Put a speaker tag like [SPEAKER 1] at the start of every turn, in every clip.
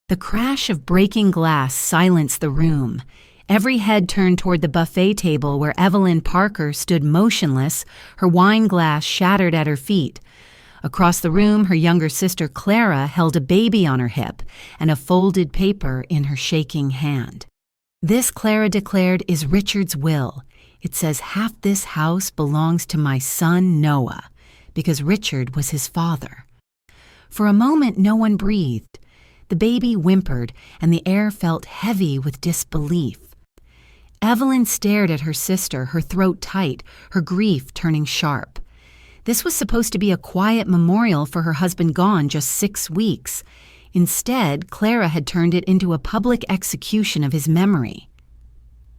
[SPEAKER 1] The crash of breaking glass silenced the room. Every head turned toward the buffet table where Evelyn Parker stood motionless, her wine glass shattered at her feet. Across the room, her younger sister Clara held a baby on her hip and a folded paper in her shaking hand. "This," Clara declared, "is Richard's will. It says half this house belongs to my son Noah, because Richard was his father." For a moment, no one breathed. The baby whimpered, and the air felt heavy with disbelief. Evelyn stared at her sister, her throat tight, her grief turning sharp. This was supposed to be a quiet memorial for her husband gone just 6 weeks. Instead, Clara had turned it into a public execution of his memory.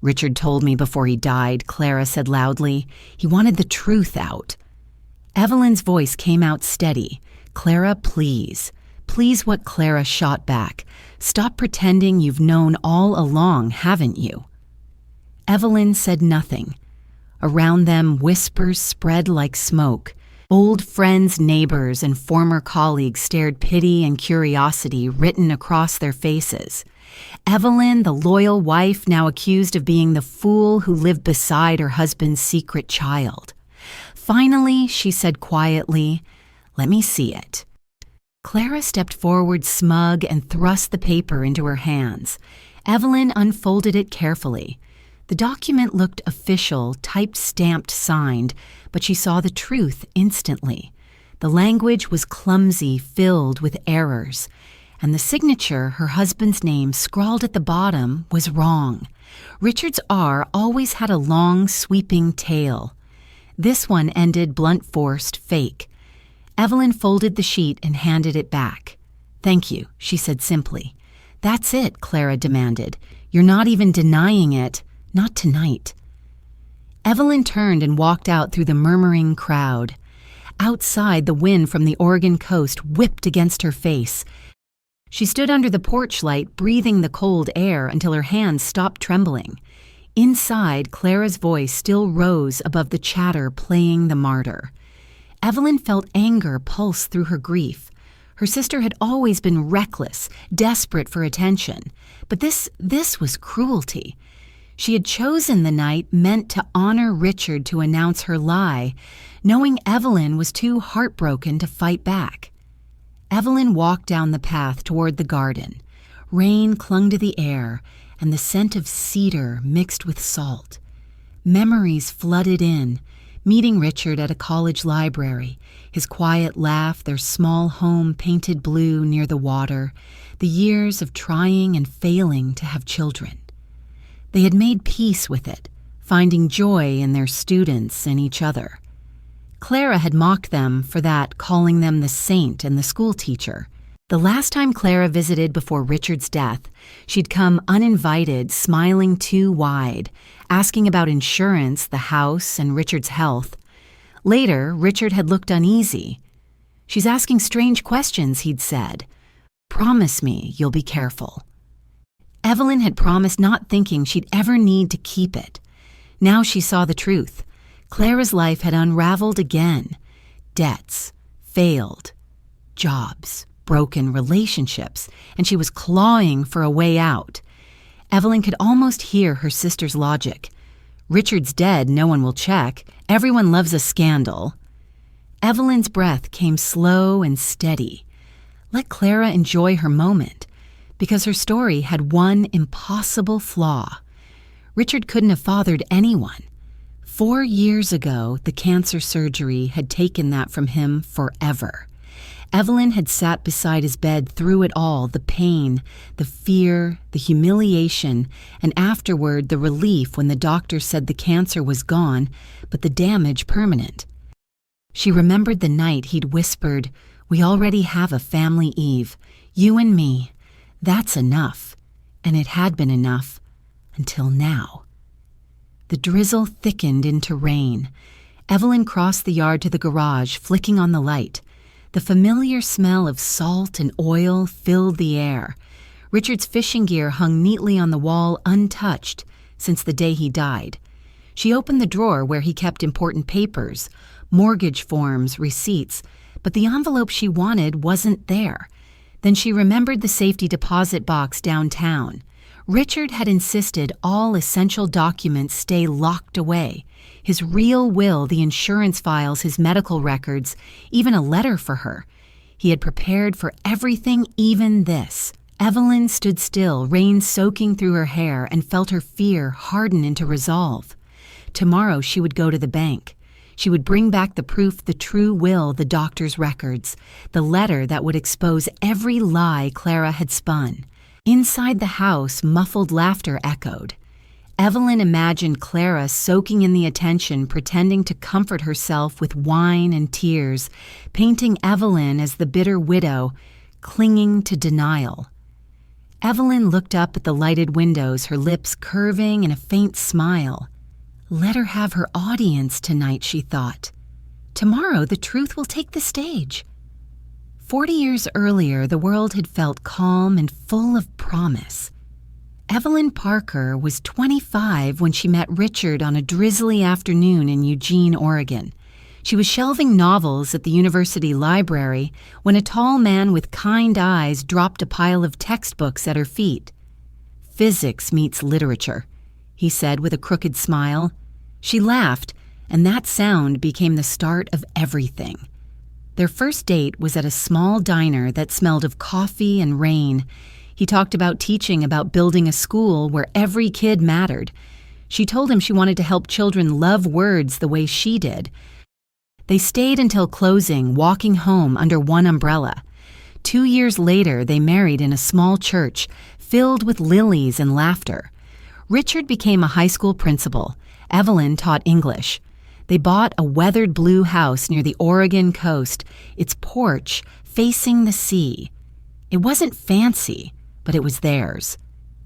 [SPEAKER 1] "Richard told me before he died," Clara said loudly. "He wanted the truth out." Evelyn's voice came out steady. "Clara, please. Please," what Clara shot back. "Stop pretending you've known all along, haven't you?" Evelyn said nothing. Around them, whispers spread like smoke. Old friends, neighbors, and former colleagues stared pity and curiosity written across their faces. Evelyn, the loyal wife, now accused of being the fool who lived beside her husband's secret child. Finally, she said quietly, "Let me see it." Clara stepped forward smug and thrust the paper into her hands. Evelyn unfolded it carefully. The document looked official, typed, stamped, signed, but she saw the truth instantly. The language was clumsy, filled with errors, and the signature, her husband's name scrawled at the bottom, was wrong. Richard's R always had a long, sweeping tail. This one ended blunt-forced, fake. Evelyn folded the sheet and handed it back. "Thank you," she said simply. "That's it," Clara demanded. "You're not even denying it. Not tonight." Evelyn turned and walked out through the murmuring crowd. Outside, the wind from the Oregon coast whipped against her face. She stood under the porch light, breathing the cold air until her hands stopped trembling. Inside, Clara's voice still rose above the chatter playing the martyr. Evelyn felt anger pulse through her grief. Her sister had always been reckless, desperate for attention. But this was cruelty. She had chosen the night meant to honor Richard to announce her lie, knowing Evelyn was too heartbroken to fight back. Evelyn walked down the path toward the garden. Rain clung to the air, and the scent of cedar mixed with salt. Memories flooded in, meeting Richard at a college library, his quiet laugh, their small home painted blue near the water, the years of trying and failing to have children. They had made peace with it, finding joy in their students and each other. Clara had mocked them for that, calling them the saint and the school teacher. The last time Clara visited before Richard's death, she'd come uninvited, smiling too wide, asking about insurance, the house, and Richard's health. Later, Richard had looked uneasy. "She's asking strange questions," he'd said. "Promise me you'll be careful." Evelyn had promised, not thinking she'd ever need to keep it. Now she saw the truth. Clara's life had unraveled again. Debts, failed, jobs, broken relationships, and she was clawing for a way out. Evelyn could almost hear her sister's logic. "Richard's dead, no one will check. Everyone loves a scandal." Evelyn's breath came slow and steady. Let Clara enjoy her moment, because her story had one impossible flaw. Richard couldn't have fathered anyone. 4 years ago, the cancer surgery had taken that from him forever. Evelyn had sat beside his bed through it all, the pain, the fear, the humiliation, and afterward the relief when the doctor said the cancer was gone, but the damage permanent. She remembered the night he'd whispered, "We already have a family, Eve. You and me. That's enough." And it had been enough until now. The drizzle thickened into rain. Evelyn crossed the yard to the garage, flicking on the light. The familiar smell of salt and oil filled the air. Richard's fishing gear hung neatly on the wall, untouched, since the day he died. She opened the drawer where he kept important papers, mortgage forms, receipts, but the envelope she wanted wasn't there. Then she remembered the safety deposit box downtown. Richard had insisted all essential documents stay locked away. His real will, the insurance files, his medical records, even a letter for her. He had prepared for everything, even this. Evelyn stood still, rain soaking through her hair, and felt her fear harden into resolve. Tomorrow she would go to the bank. She would bring back the proof, the true will, the doctor's records, the letter that would expose every lie Clara had spun. Inside the house, muffled laughter echoed. Evelyn imagined Clara soaking in the attention, pretending to comfort herself with wine and tears, painting Evelyn as the bitter widow, clinging to denial. Evelyn looked up at the lighted windows, her lips curving in a faint smile. Let her have her audience tonight, she thought. Tomorrow the truth will take the stage. 40 years earlier, the world had felt calm and full of promise. Evelyn Parker was 25 when she met Richard on a drizzly afternoon in Eugene, Oregon. She was shelving novels at the university library when a tall man with kind eyes dropped a pile of textbooks at her feet. "Physics meets literature," he said with a crooked smile. She laughed, and that sound became the start of everything. Their first date was at a small diner that smelled of coffee and rain. He talked about teaching, about building a school where every kid mattered. She told him she wanted to help children love words the way she did. They stayed until closing, walking home under one umbrella. 2 years later, they married in a small church, filled with lilies and laughter. Richard became a high school principal. Evelyn taught English. They bought a weathered blue house near the Oregon coast, its porch facing the sea. It wasn't fancy, but it was theirs.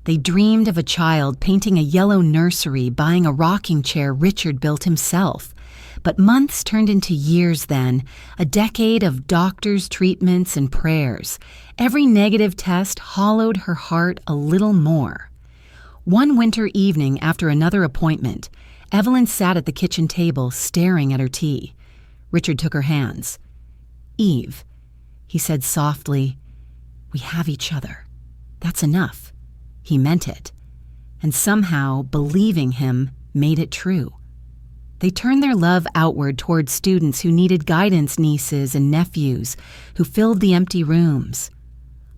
[SPEAKER 1] They dreamed of a child, painting a yellow nursery, buying a rocking chair Richard built himself. But months turned into years then, a decade of doctors, treatments, and prayers. Every negative test hollowed her heart a little more. One winter evening after another appointment, Evelyn sat at the kitchen table staring at her tea. Richard took her hands. "Eve," he said softly, "we have each other. That's enough." He meant it. And somehow, believing him made it true. They turned their love outward toward students who needed guidance, nieces and nephews who filled the empty rooms.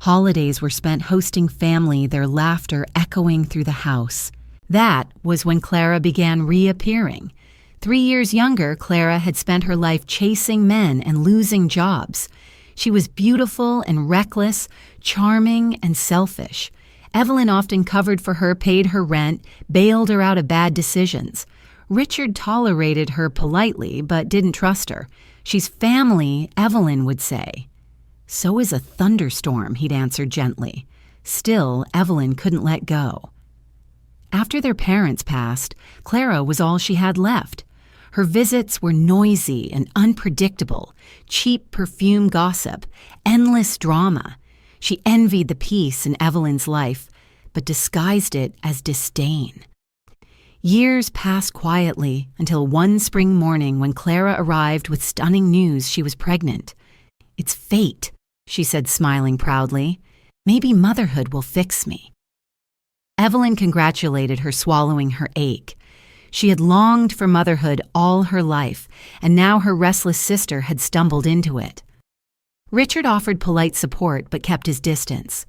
[SPEAKER 1] Holidays were spent hosting family, their laughter echoing through the house. That was when Clara began reappearing. 3 years younger, Clara had spent her life chasing men and losing jobs. She was beautiful and reckless, charming and selfish. Evelyn often covered for her, paid her rent, bailed her out of bad decisions. Richard tolerated her politely, but didn't trust her. "She's family," Evelyn would say. "So is a thunderstorm," he'd answer gently. Still, Evelyn couldn't let go. After their parents passed, Clara was all she had left. Her visits were noisy and unpredictable, cheap perfume gossip, endless drama. She envied the peace in Evelyn's life, but disguised it as disdain. Years passed quietly until one spring morning when Clara arrived with stunning news she was pregnant. "It's fate," she said, smiling proudly. "Maybe motherhood will fix me." Evelyn congratulated her, swallowing her ache. She had longed for motherhood all her life, and now her restless sister had stumbled into it. Richard offered polite support but kept his distance.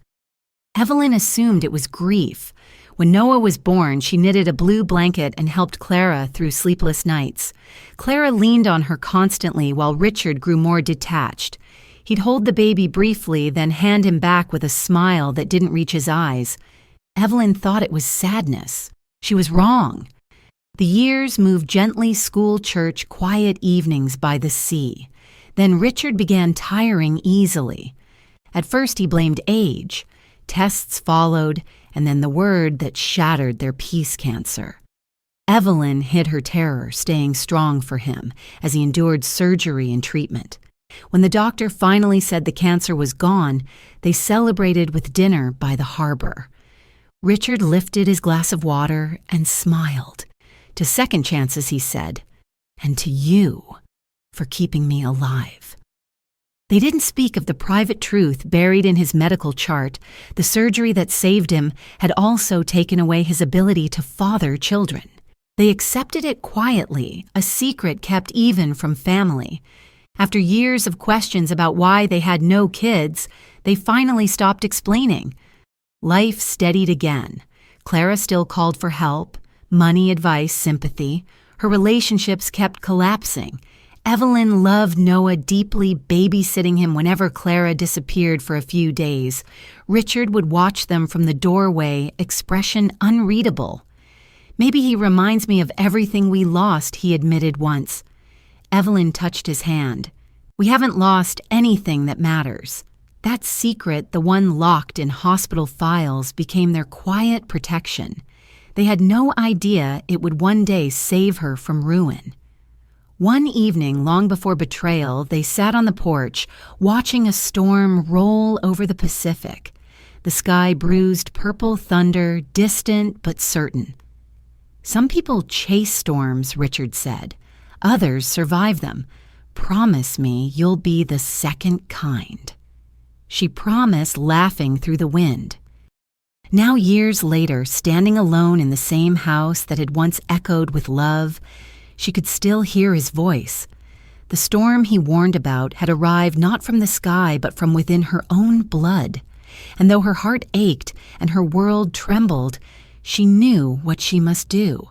[SPEAKER 1] Evelyn assumed it was grief. When Noah was born, she knitted a blue blanket and helped Clara through sleepless nights. Clara leaned on her constantly while Richard grew more detached. He'd hold the baby briefly, then hand him back with a smile that didn't reach his eyes. Evelyn thought it was sadness. She was wrong. The years moved gently, school, church, quiet evenings by the sea. Then Richard began tiring easily. At first he blamed age. Tests followed, and then the word that shattered their peace cancer. Evelyn hid her terror, staying strong for him as he endured surgery and treatment. When the doctor finally said the cancer was gone, they celebrated with dinner by the harbor. Richard lifted his glass of water and smiled. "To second chances," he said, "and to you for keeping me alive." They didn't speak of the private truth buried in his medical chart. The surgery that saved him had also taken away his ability to father children. They accepted it quietly, a secret kept even from family. After years of questions about why they had no kids, they finally stopped explaining. Life steadied again. Clara still called for help, money, advice, sympathy. Her relationships kept collapsing. Evelyn loved Noah deeply, babysitting him whenever Clara disappeared for a few days. Richard would watch them from the doorway, expression unreadable. "Maybe he reminds me of everything we lost," he admitted once. Evelyn touched his hand. "We haven't lost anything that matters." That secret, the one locked in hospital files, became their quiet protection. They had no idea it would one day save her from ruin. One evening, long before betrayal, they sat on the porch, watching a storm roll over the Pacific. The sky bruised purple thunder, distant but certain. "Some people chase storms," Richard said. "Others survive them. Promise me you'll be the second kind." She promised, laughing through the wind. Now, years later, standing alone in the same house that had once echoed with love, she could still hear his voice. The storm he warned about had arrived not from the sky but from within her own blood. And though her heart ached and her world trembled, she knew what she must do.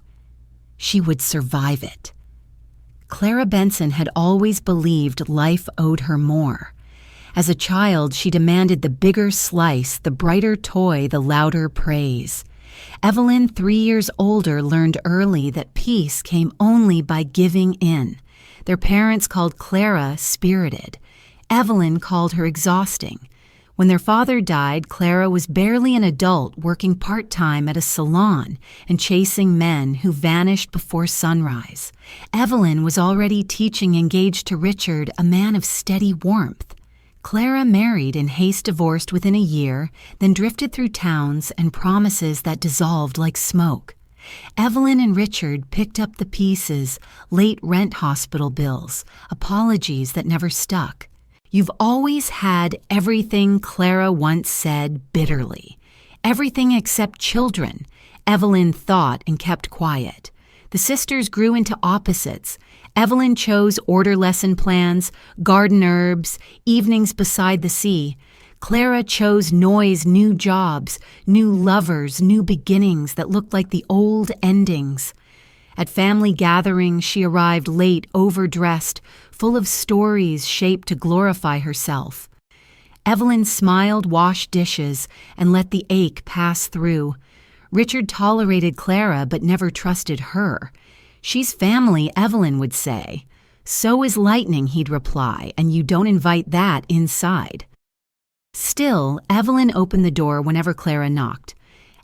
[SPEAKER 1] She would survive it. Clara Benson had always believed life owed her more. As a child, she demanded the bigger slice, the brighter toy, the louder praise. Evelyn, 3 years older, learned early that peace came only by giving in. Their parents called Clara spirited. Evelyn called her exhausting. When their father died, Clara was barely an adult, working part-time at a salon and chasing men who vanished before sunrise. Evelyn was already teaching, engaged to Richard, a man of steady warmth. Clara married and Hayes divorced within a year, then drifted through towns and promises that dissolved like smoke. Evelyn and Richard picked up the pieces, late rent, hospital bills, apologies that never stuck. "You've always had everything," Clara once said bitterly. "Everything except children," Evelyn thought and kept quiet. The sisters grew into opposites. Evelyn chose order lesson plans, garden herbs, evenings beside the sea. Clara chose noise, new jobs, new lovers, new beginnings that looked like the old endings. At family gatherings, she arrived late, overdressed, full of stories shaped to glorify herself. Evelyn smiled, washed dishes, and let the ache pass through. Richard tolerated Clara but never trusted her. "She's family," Evelyn would say. "So is lightning," he'd reply, "and you don't invite that inside." Still, Evelyn opened the door whenever Clara knocked.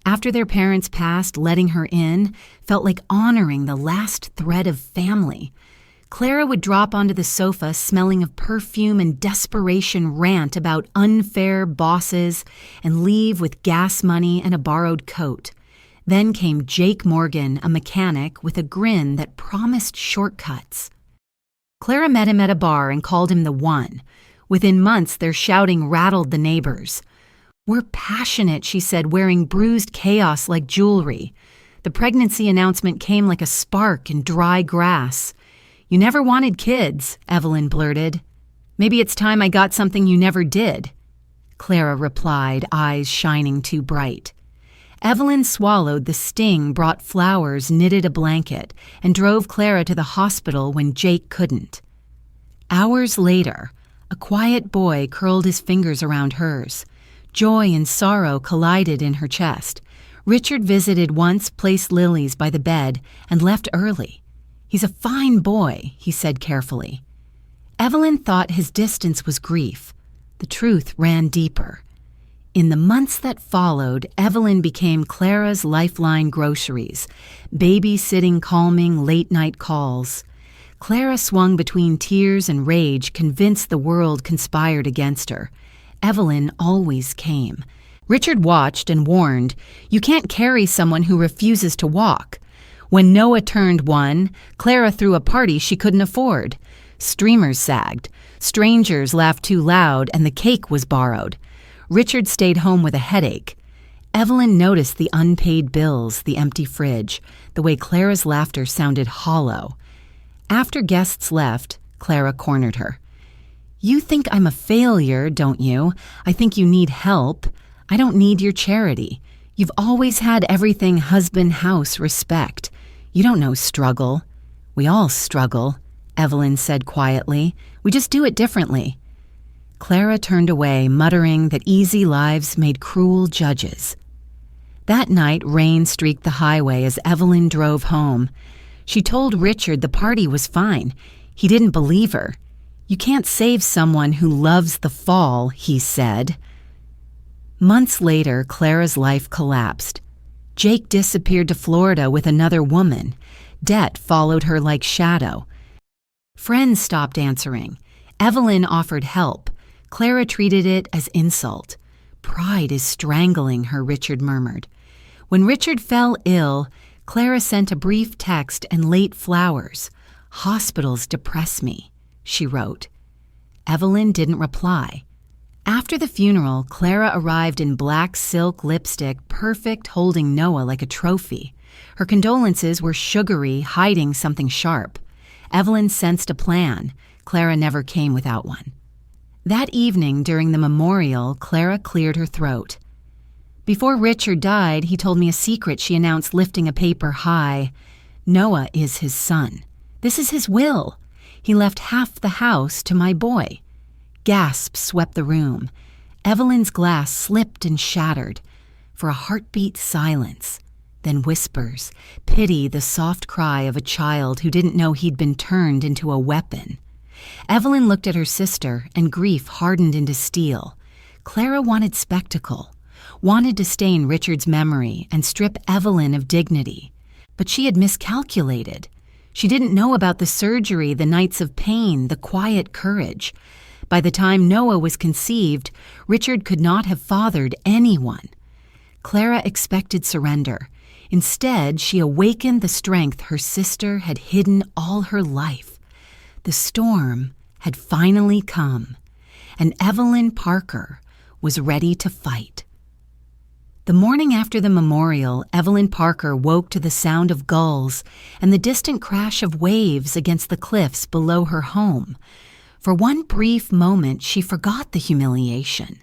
[SPEAKER 1] After their parents passed, letting her in felt like honoring the last thread of family. Clara would drop onto the sofa smelling of perfume and desperation, rant about unfair bosses, and leave with gas money and a borrowed coat. Then came Jake Morgan, a mechanic, with a grin that promised shortcuts. Clara met him at a bar and called him the one. Within months, their shouting rattled the neighbors. "We're passionate," she said, wearing bruised chaos like jewelry. The pregnancy announcement came like a spark in dry grass. "You never wanted kids," Evelyn blurted. "Maybe it's time I got something you never did," Clara replied, eyes shining too bright. Evelyn swallowed the sting, brought flowers, knitted a blanket, and drove Clara to the hospital when Jake couldn't. Hours later, a quiet boy curled his fingers around hers. Joy and sorrow collided in her chest. Richard visited once, placed lilies by the bed, and left early. "He's a fine boy," he said carefully. Evelyn thought his distance was grief. The truth ran deeper. In the months that followed, Evelyn became Clara's lifeline: groceries, babysitting, calming, late-night calls. Clara swung between tears and rage, convinced the world conspired against her. Evelyn always came. Richard watched and warned, "You can't carry someone who refuses to walk." When Noah turned 1, Clara threw a party she couldn't afford. Streamers sagged. Strangers laughed too loud and the cake was borrowed. Richard stayed home with a headache. Evelyn noticed the unpaid bills, the empty fridge, the way Clara's laughter sounded hollow. After guests left, Clara cornered her. "You think I'm a failure, don't you? I think you need help. I don't need your charity. You've always had everything husband, house, respect. You don't know struggle." "We all struggle," Evelyn said quietly. "We just do it differently." Clara turned away, muttering that easy lives made cruel judges. That night, rain streaked the highway as Evelyn drove home. She told Richard the party was fine. He didn't believe her. "You can't save someone who loves the fall," he said. Months later, Clara's life collapsed. Jake disappeared to Florida with another woman. Debt followed her like shadow. Friends stopped answering. Evelyn offered help. Clara treated it as insult. "Pride is strangling her," Richard murmured. When Richard fell ill, Clara sent a brief text and late flowers. "Hospitals depress me," she wrote. Evelyn didn't reply. After the funeral, Clara arrived in black silk lipstick, perfect, holding Noah like a trophy. Her condolences were sugary, hiding something sharp. Evelyn sensed a plan. Clara never came without one. That evening, during the memorial, Clara cleared her throat. "Before Richard died, he told me a secret," she announced, lifting a paper high. "Noah is his son. This is his will. He left half the house to my boy." Gasps swept the room. Evelyn's glass slipped and shattered. For a heartbeat, silence. Then whispers, pity, the soft cry of a child who didn't know he'd been turned into a weapon. Evelyn looked at her sister, and grief hardened into steel. Clara wanted spectacle, wanted to stain Richard's memory and strip Evelyn of dignity. But she had miscalculated. She didn't know about the surgery, the nights of pain, the quiet courage. By the time Noah was conceived, Richard could not have fathered anyone. Clara expected surrender. Instead, she awakened the strength her sister had hidden all her life. The storm had finally come, and Evelyn Parker was ready to fight. The morning after the memorial, Evelyn Parker woke to the sound of gulls and the distant crash of waves against the cliffs below her home. For one brief moment, she forgot the humiliation.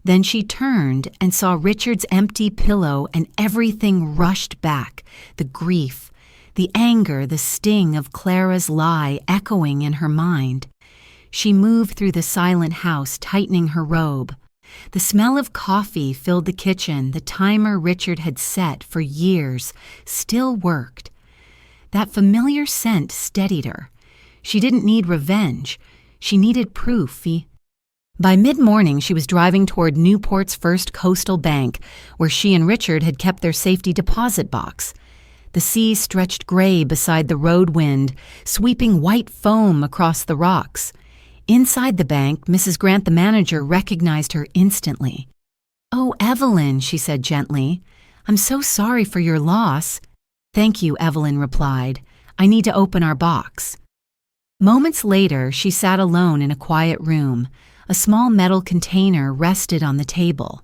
[SPEAKER 1] Then she turned and saw Richard's empty pillow, and everything rushed back, the grief, the anger, the sting of Clara's lie echoing in her mind. She moved through the silent house, tightening her robe. The smell of coffee filled the kitchen. The timer Richard had set for years still worked. That familiar scent steadied her. She didn't need revenge. She needed proof. By mid-morning, she was driving toward Newport's First Coastal Bank, where she and Richard had kept their safety deposit box. The sea stretched gray beside the road wind, sweeping white foam across the rocks. Inside the bank, Mrs. Grant, the manager, recognized her instantly. "Oh, Evelyn," she said gently. "I'm so sorry for your loss." "Thank you," Evelyn replied. "I need to open our box." Moments later, she sat alone in a quiet room. A small metal container rested on the table.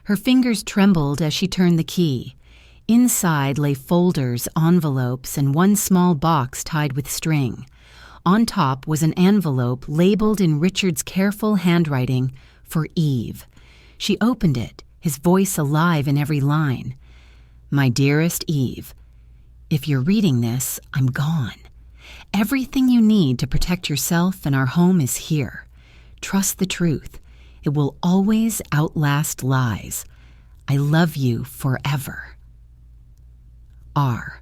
[SPEAKER 1] Her fingers trembled as she turned the key. Inside lay folders, envelopes, and one small box tied with string. On top was an envelope labeled in Richard's careful handwriting, "For Eve." She opened it, his voice alive in every line. "My dearest Eve, if you're reading this, I'm gone. Everything you need to protect yourself and our home is here. Trust the truth. It will always outlast lies. I love you forever. R."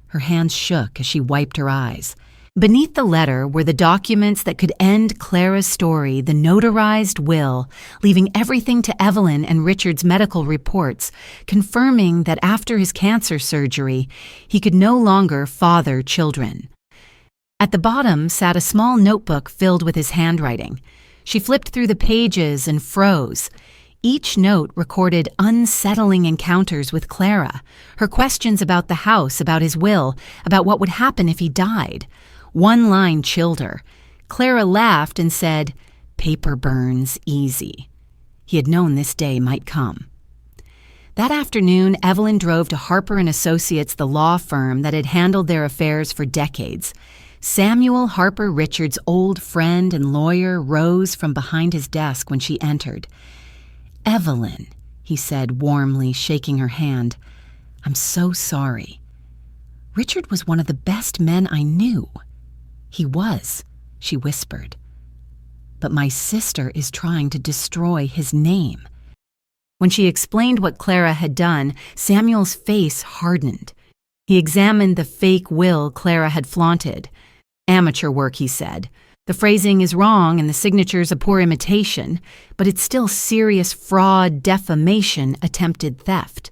[SPEAKER 1] Her hands shook as she wiped her eyes. Beneath the letter were the documents that could end Clara's story, the notarized will, leaving everything to Evelyn and Richard's medical reports, confirming that after his cancer surgery, he could no longer father children. At the bottom sat a small notebook filled with his handwriting. She flipped through the pages and froze. Each note recorded unsettling encounters with Clara, her questions about the house, about his will, about what would happen if he died. One line chilled her. Clara laughed and said, "Paper burns easy." He had known this day might come. That afternoon, Evelyn drove to Harper & Associates, the law firm that had handled their affairs for decades. Samuel Harper Richards' old friend and lawyer rose from behind his desk when she entered. "Evelyn," he said warmly, shaking her hand, "I'm so sorry. Richard was one of the best men I knew." "He was," she whispered. "But my sister is trying to destroy his name." When she explained what Clara had done, Samuel's face hardened. He examined the fake will Clara had flaunted. "Amateur work," he said. "The phrasing is wrong and the signature's a poor imitation, but it's still serious fraud, defamation, attempted theft."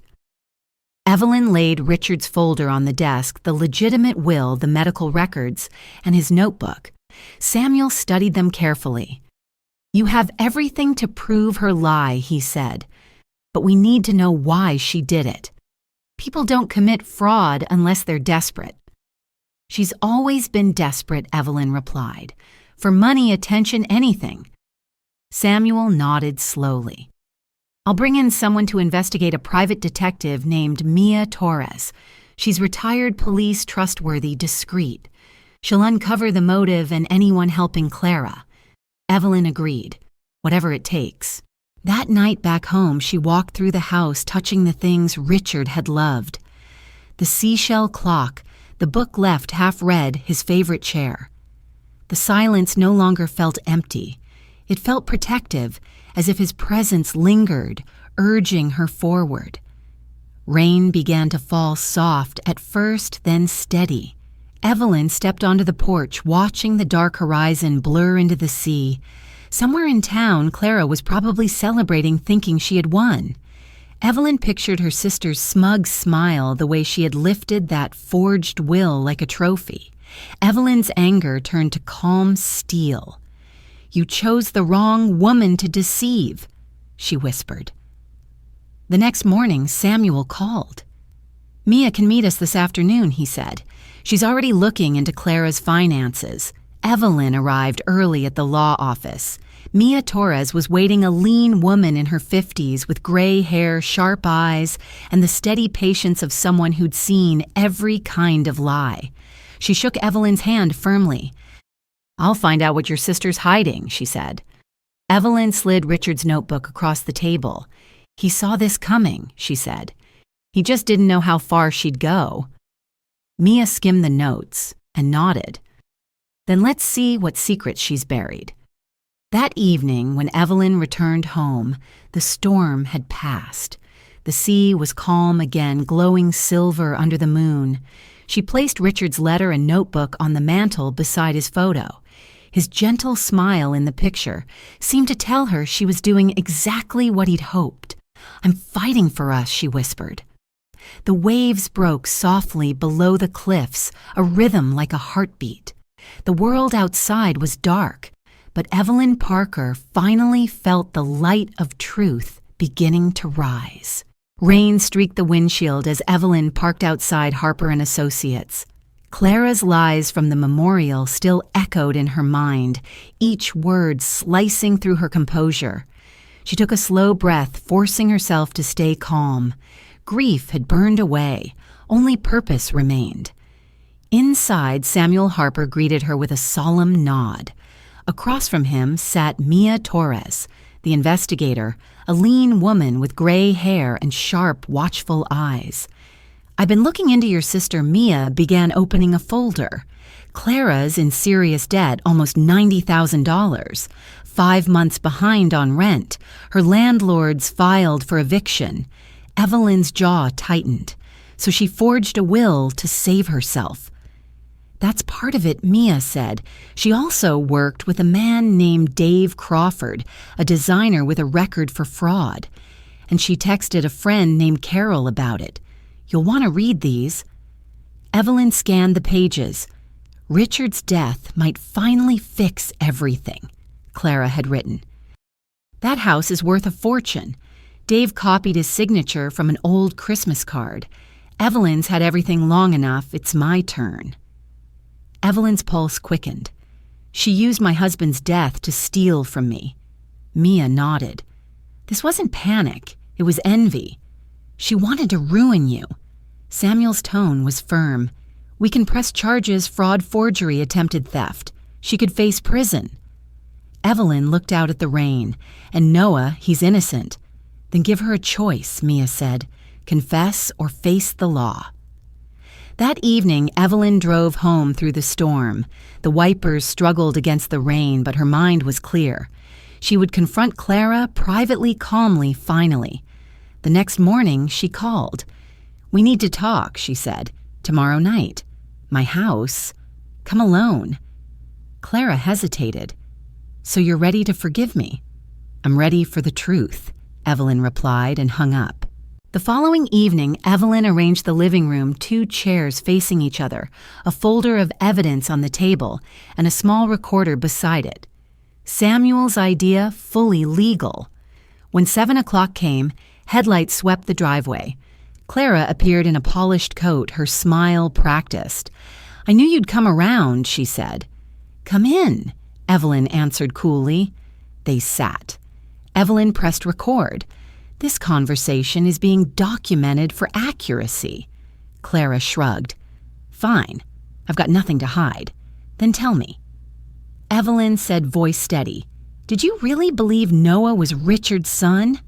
[SPEAKER 1] Evelyn laid Richard's folder on the desk, the legitimate will, the medical records, and his notebook. Samuel studied them carefully. "You have everything to prove her lie," he said. "But we need to know why she did it. People don't commit fraud unless they're desperate." "She's always been desperate," Evelyn replied. "For money, attention, anything." Samuel nodded slowly. "I'll bring in someone to investigate, a private detective named Mia Torres. She's retired police, trustworthy, discreet. She'll uncover the motive and anyone helping Clara." Evelyn agreed. "Whatever it takes." That night back home, she walked through the house, touching the things Richard had loved. The seashell clock, the book left half read, his favorite chair. The silence no longer felt empty. It felt protective, as if his presence lingered, urging her forward. Rain began to fall soft at first, then steady. Evelyn stepped onto the porch, watching the dark horizon blur into the sea. Somewhere in town, Clara was probably celebrating, thinking she had won. Evelyn pictured her sister's smug smile, the way she had lifted that forged will like a trophy. Evelyn's anger turned to calm steel. "You chose the wrong woman to deceive," she whispered. The next morning, Samuel called. "Mia can meet us this afternoon," he said. "She's already looking into Clara's finances." Evelyn arrived early at the law office. Mia Torres was waiting, a lean woman in her 50s with gray hair, sharp eyes, and the steady patience of someone who'd seen every kind of lie. She shook Evelyn's hand firmly. "I'll find out what your sister's hiding," she said. Evelyn slid Richard's notebook across the table. "He saw this coming," she said. "He just didn't know how far she'd go." Mia skimmed the notes and nodded. "Then let's see what secrets she's buried." That evening, when Evelyn returned home, the storm had passed. The sea was calm again, glowing silver under the moon. She placed Richard's letter and notebook on the mantel beside his photo. His gentle smile in the picture seemed to tell her she was doing exactly what he'd hoped. "I'm fighting for us," she whispered. The waves broke softly below the cliffs, a rhythm like a heartbeat. The world outside was dark, but Evelyn Parker finally felt the light of truth beginning to rise. Rain streaked the windshield as Evelyn parked outside Harper & Associates. Clara's lies from the memorial still echoed in her mind, each word slicing through her composure. She took a slow breath, forcing herself to stay calm. Grief had burned away. Only purpose remained. Inside, Samuel Harper greeted her with a solemn nod. Across from him sat Mia Torres, the investigator, a lean woman with gray hair and sharp, watchful eyes. "I've been looking into your sister." Mia began opening a folder. "Clara's in serious debt, almost $90,000. 5 months behind on rent. Her landlord's filed for eviction." Evelyn's jaw tightened. "So she forged a will to save herself." "That's part of it," Mia said. "She also worked with a man named Dave Crawford, a designer with a record for fraud. And she texted a friend named Carol about it. You'll want to read these." Evelyn scanned the pages. "Richard's death might finally fix everything," Clara had written. "That house is worth a fortune. Dave copied his signature from an old Christmas card. Evelyn's had everything long enough. It's my turn." Evelyn's pulse quickened. She used my husband's death to steal from me. Mia nodded. This wasn't panic, it was envy. She wanted to ruin you. Samuel's tone was firm. We can press charges: fraud, forgery, attempted theft. She could face prison. Evelyn looked out at the rain. And Noah, he's innocent. Then give her a choice, Mia said. Confess or face the law. That evening, Evelyn drove home through the storm. The wipers struggled against the rain, but her mind was clear. She would confront Clara privately, calmly, finally. The next morning, she called. We need to talk, she said. Tomorrow night. My house. Come alone. Clara hesitated. So you're ready to forgive me? I'm ready for the truth, Evelyn replied and hung up. The following evening, Evelyn arranged the living room, 2 chairs facing each other, a folder of evidence on the table, and a small recorder beside it. Samuel's idea, fully legal. When 7 o'clock came, headlights swept the driveway. Clara appeared in a polished coat, her smile practiced. I knew you'd come around, she said. Come in, Evelyn answered coolly. They sat. Evelyn pressed record. This conversation is being documented for accuracy. Clara shrugged. Fine. I've got nothing to hide. Then tell me. Evelyn said, voice steady. Did you really believe Noah was Richard's son?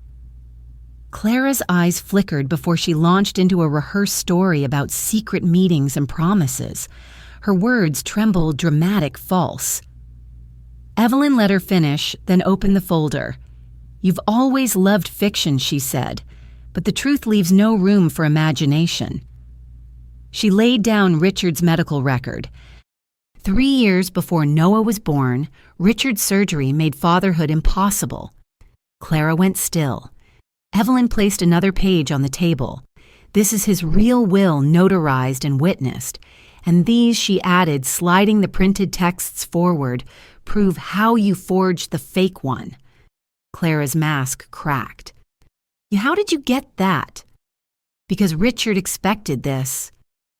[SPEAKER 1] Clara's eyes flickered before she launched into a rehearsed story about secret meetings and promises. Her words trembled dramatic false. Evelyn let her finish, then opened the folder. You've always loved fiction, she said, but the truth leaves no room for imagination. She laid down Richard's medical record. 3 years before Noah was born, Richard's surgery made fatherhood impossible. Clara went still. Evelyn placed another page on the table. This is his real will notarized and witnessed, and these, she added, sliding the printed texts forward, prove how you forged the fake one. Clara's mask cracked. How did you get that? Because Richard expected this,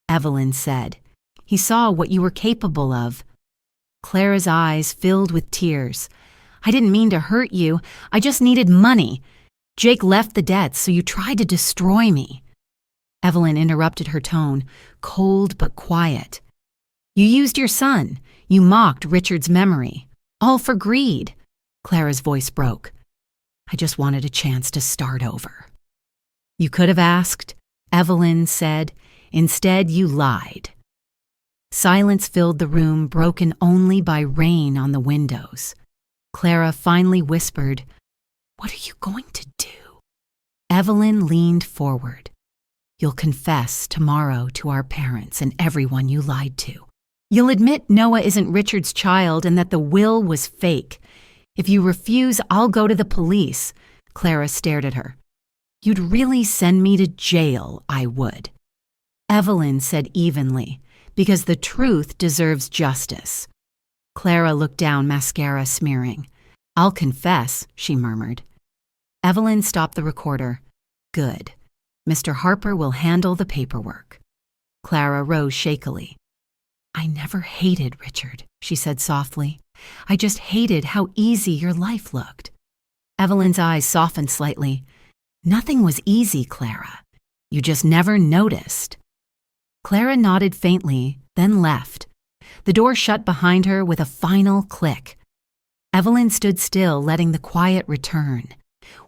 [SPEAKER 1] Evelyn said. He saw what you were capable of. Clara's eyes filled with tears. I didn't mean to hurt you. I just needed money. Jake left the debts, so you tried to destroy me. Evelyn interrupted her tone, cold but quiet. You used your son. You mocked Richard's memory. All for greed. Clara's voice broke. I just wanted a chance to start over. You could have asked, Evelyn said. Instead, you lied. Silence filled the room, broken only by rain on the windows. Clara finally whispered, What are you going to do? Evelyn leaned forward. You'll confess tomorrow to our parents and everyone you lied to. You'll admit Noah isn't Richard's child and that the will was fake. If you refuse, I'll go to the police. Clara stared at her. You'd really send me to jail, I would. Evelyn said evenly, because the truth deserves justice. Clara looked down, mascara smearing. I'll confess, she murmured. Evelyn stopped the recorder. Good. Mr. Harper will handle the paperwork. Clara rose shakily. I never hated Richard, she said softly. I just hated how easy your life looked. Evelyn's eyes softened slightly. Nothing was easy, Clara. You just never noticed. Clara nodded faintly, then left. The door shut behind her with a final click. Evelyn stood still, letting the quiet return.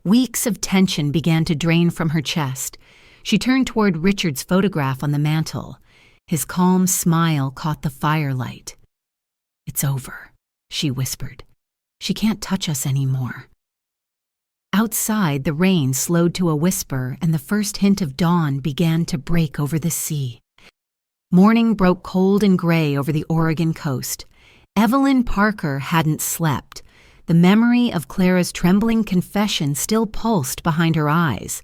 [SPEAKER 1] Weeks of tension began to drain from her chest. She turned toward Richard's photograph on the mantel. His calm smile caught the firelight. It's over, she whispered. She can't touch us anymore. Outside, the rain slowed to a whisper, and the first hint of dawn began to break over the sea. Morning broke cold and gray over the Oregon coast. Evelyn Parker hadn't slept. The memory of Clara's trembling confession still pulsed behind her eyes.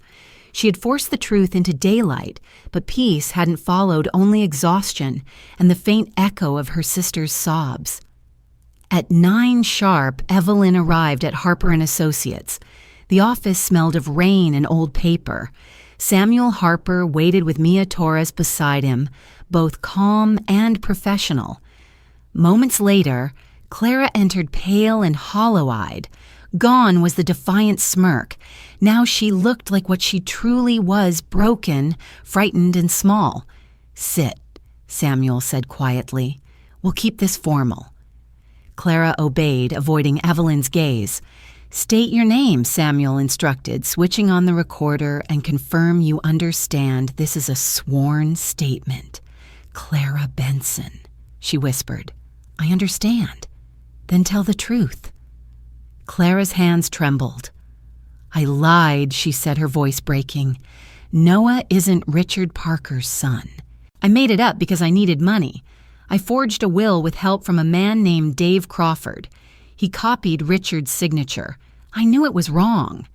[SPEAKER 1] She had forced the truth into daylight, but peace hadn't followed, only exhaustion and the faint echo of her sister's sobs. At 9 sharp, Evelyn arrived at Harper & Associates. The office smelled of rain and old paper. Samuel Harper waited with Mia Torres beside him, both calm and professional. Moments later, Clara entered pale and hollow-eyed. Gone was the defiant smirk. Now she looked like what she truly was, broken, frightened, and small. "Sit," Samuel said quietly. "We'll keep this formal." Clara obeyed, avoiding Evelyn's gaze. "State your name," Samuel instructed, switching on the recorder, "and confirm you understand this is a sworn statement." "Clara Benson," she whispered. "I understand." "Then tell the truth." Clara's hands trembled. "I lied," she said, her voice breaking. "Noah isn't Richard Parker's son. I made it up because I needed money. I forged a will with help from a man named Dave Crawford. He copied Richard's signature. I knew it was wrong."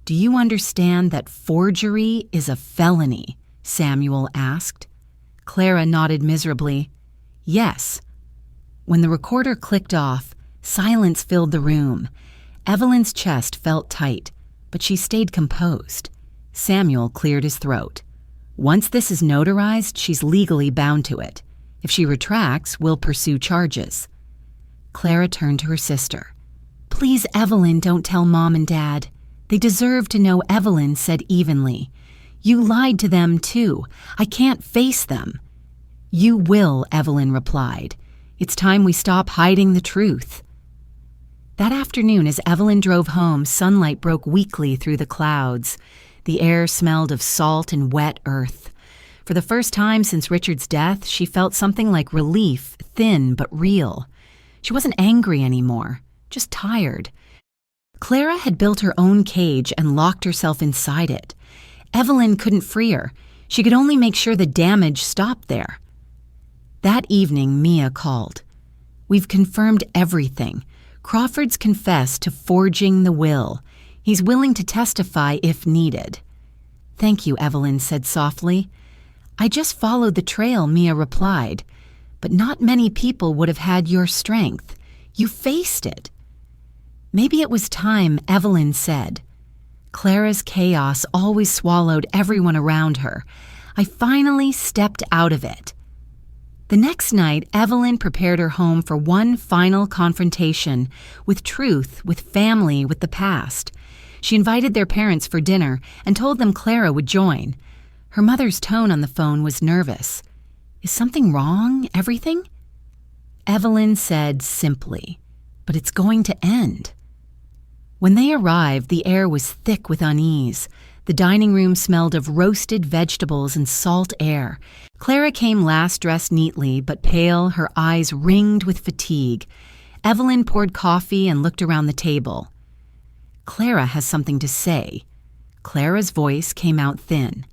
[SPEAKER 1] "Do you understand that forgery is a felony?" Samuel asked. Clara nodded miserably. "Yes." When the recorder clicked off, silence filled the room. Evelyn's chest felt tight, but she stayed composed. Samuel cleared his throat. "Once this is notarized, she's legally bound to it. If she retracts, we'll pursue charges." Clara turned to her sister. "Please, Evelyn, don't tell Mom and Dad. They deserve to know," Evelyn said evenly. "You lied to them, too. I can't face them." "You will," Evelyn replied. "It's time we stop hiding the truth." That afternoon, as Evelyn drove home, sunlight broke weakly through the clouds. The air smelled of salt and wet earth. For the first time since Richard's death, she felt something like relief, thin but real. She wasn't angry anymore, just tired. Clara had built her own cage and locked herself inside it. Evelyn couldn't free her. She could only make sure the damage stopped there. That evening, Mia called. "We've confirmed everything. Crawford's confessed to forging the will. He's willing to testify if needed." "Thank you," Evelyn said softly. "I just followed the trail," Mia replied. "But not many people would have had your strength. You faced it." "Maybe it was time," Evelyn said. Clara's chaos always swallowed everyone around her. "I finally stepped out of it." The next night, Evelyn prepared her home for one final confrontation with truth, with family, with the past. She invited their parents for dinner and told them Clara would join. Her mother's tone on the phone was nervous. "Is something wrong? Everything?" Evelyn said simply, "But it's going to end." When they arrived, the air was thick with unease. The dining room smelled of roasted vegetables and salt air. Clara came last, dressed neatly but pale, her eyes ringed with fatigue. Evelyn poured coffee and looked around the table. "Clara has something to say." Clara's voice came out thin.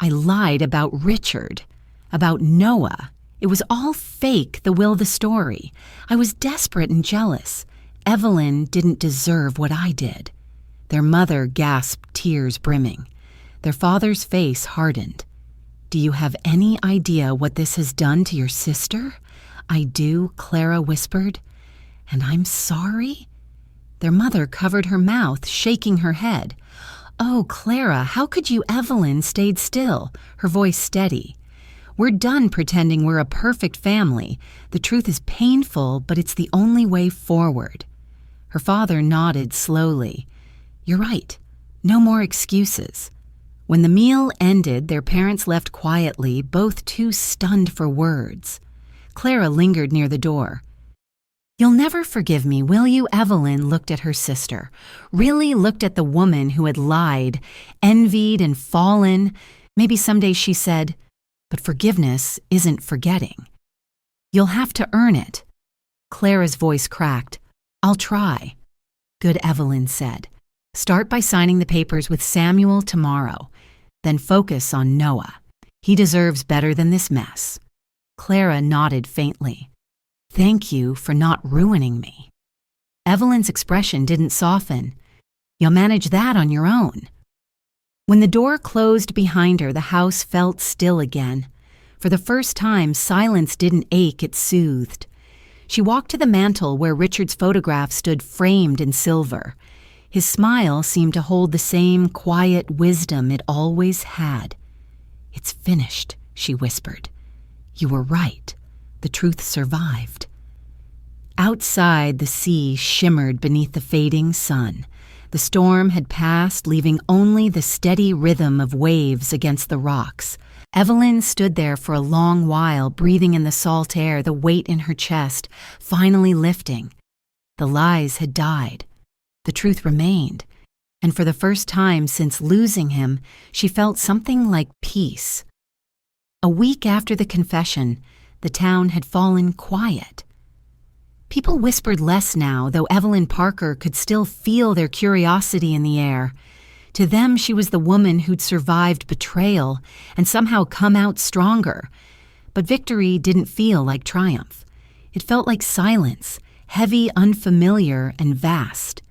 [SPEAKER 1] "I lied about Richard, about Noah. It was all fake, the will, the story. I was desperate and jealous. Evelyn didn't deserve what I did." Their mother gasped, tears brimming. Their father's face hardened. "Do you have any idea what this has done to your sister?" "I do," Clara whispered. "And I'm sorry?" Their mother covered her mouth, shaking her head. "Oh, Clara, how could you?" Evelyn stayed still, her voice steady. "We're done pretending we're a perfect family. The truth is painful, but it's the only way forward." Her father nodded slowly. "You're right. No more excuses." When the meal ended, their parents left quietly, both too stunned for words. Clara lingered near the door. "You'll never forgive me, will you?" Evelyn looked at her sister, really looked at the woman who had lied, envied and fallen. Maybe someday she said, "But forgiveness isn't forgetting. You'll have to earn it." Clara's voice cracked. "I'll try." "Good," Evelyn said. "Start by signing the papers with Samuel tomorrow. Then focus on Noah. He deserves better than this mess." Clara nodded faintly. "Thank you for not ruining me." Evelyn's expression didn't soften. "You'll manage that on your own." When the door closed behind her, the house felt still again. For the first time, silence didn't ache, it soothed. She walked to the mantel where Richard's photograph stood framed in silver. His smile seemed to hold the same quiet wisdom it always had. "It's finished," she whispered. "You were right. The truth survived." Outside, the sea shimmered beneath the fading sun. The storm had passed, leaving only the steady rhythm of waves against the rocks. Evelyn stood there for a long while, breathing in the salt air, the weight in her chest, finally lifting. The lies had died. The truth remained. And for the first time since losing him, she felt something like peace. A week after the confession, the town had fallen quiet. People whispered less now, though Evelyn Parker could still feel their curiosity in the air. To them, she was the woman who'd survived betrayal and somehow come out stronger. But victory didn't feel like triumph. It felt like silence, heavy, unfamiliar, and vast.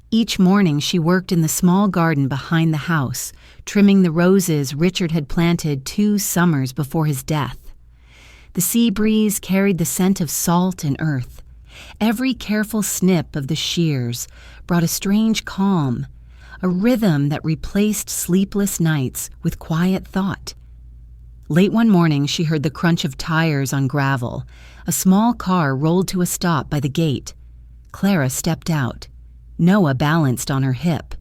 [SPEAKER 1] Each morning she worked in the small garden behind the house, trimming the roses Richard had planted 2 summers before his death. The sea breeze carried the scent of salt and earth. Every careful snip of the shears brought a strange calm, a rhythm that replaced sleepless nights with quiet thought. Late one morning, she heard the crunch of tires on gravel. A small car rolled to a stop by the gate. Clara stepped out. Noah balanced on her hip.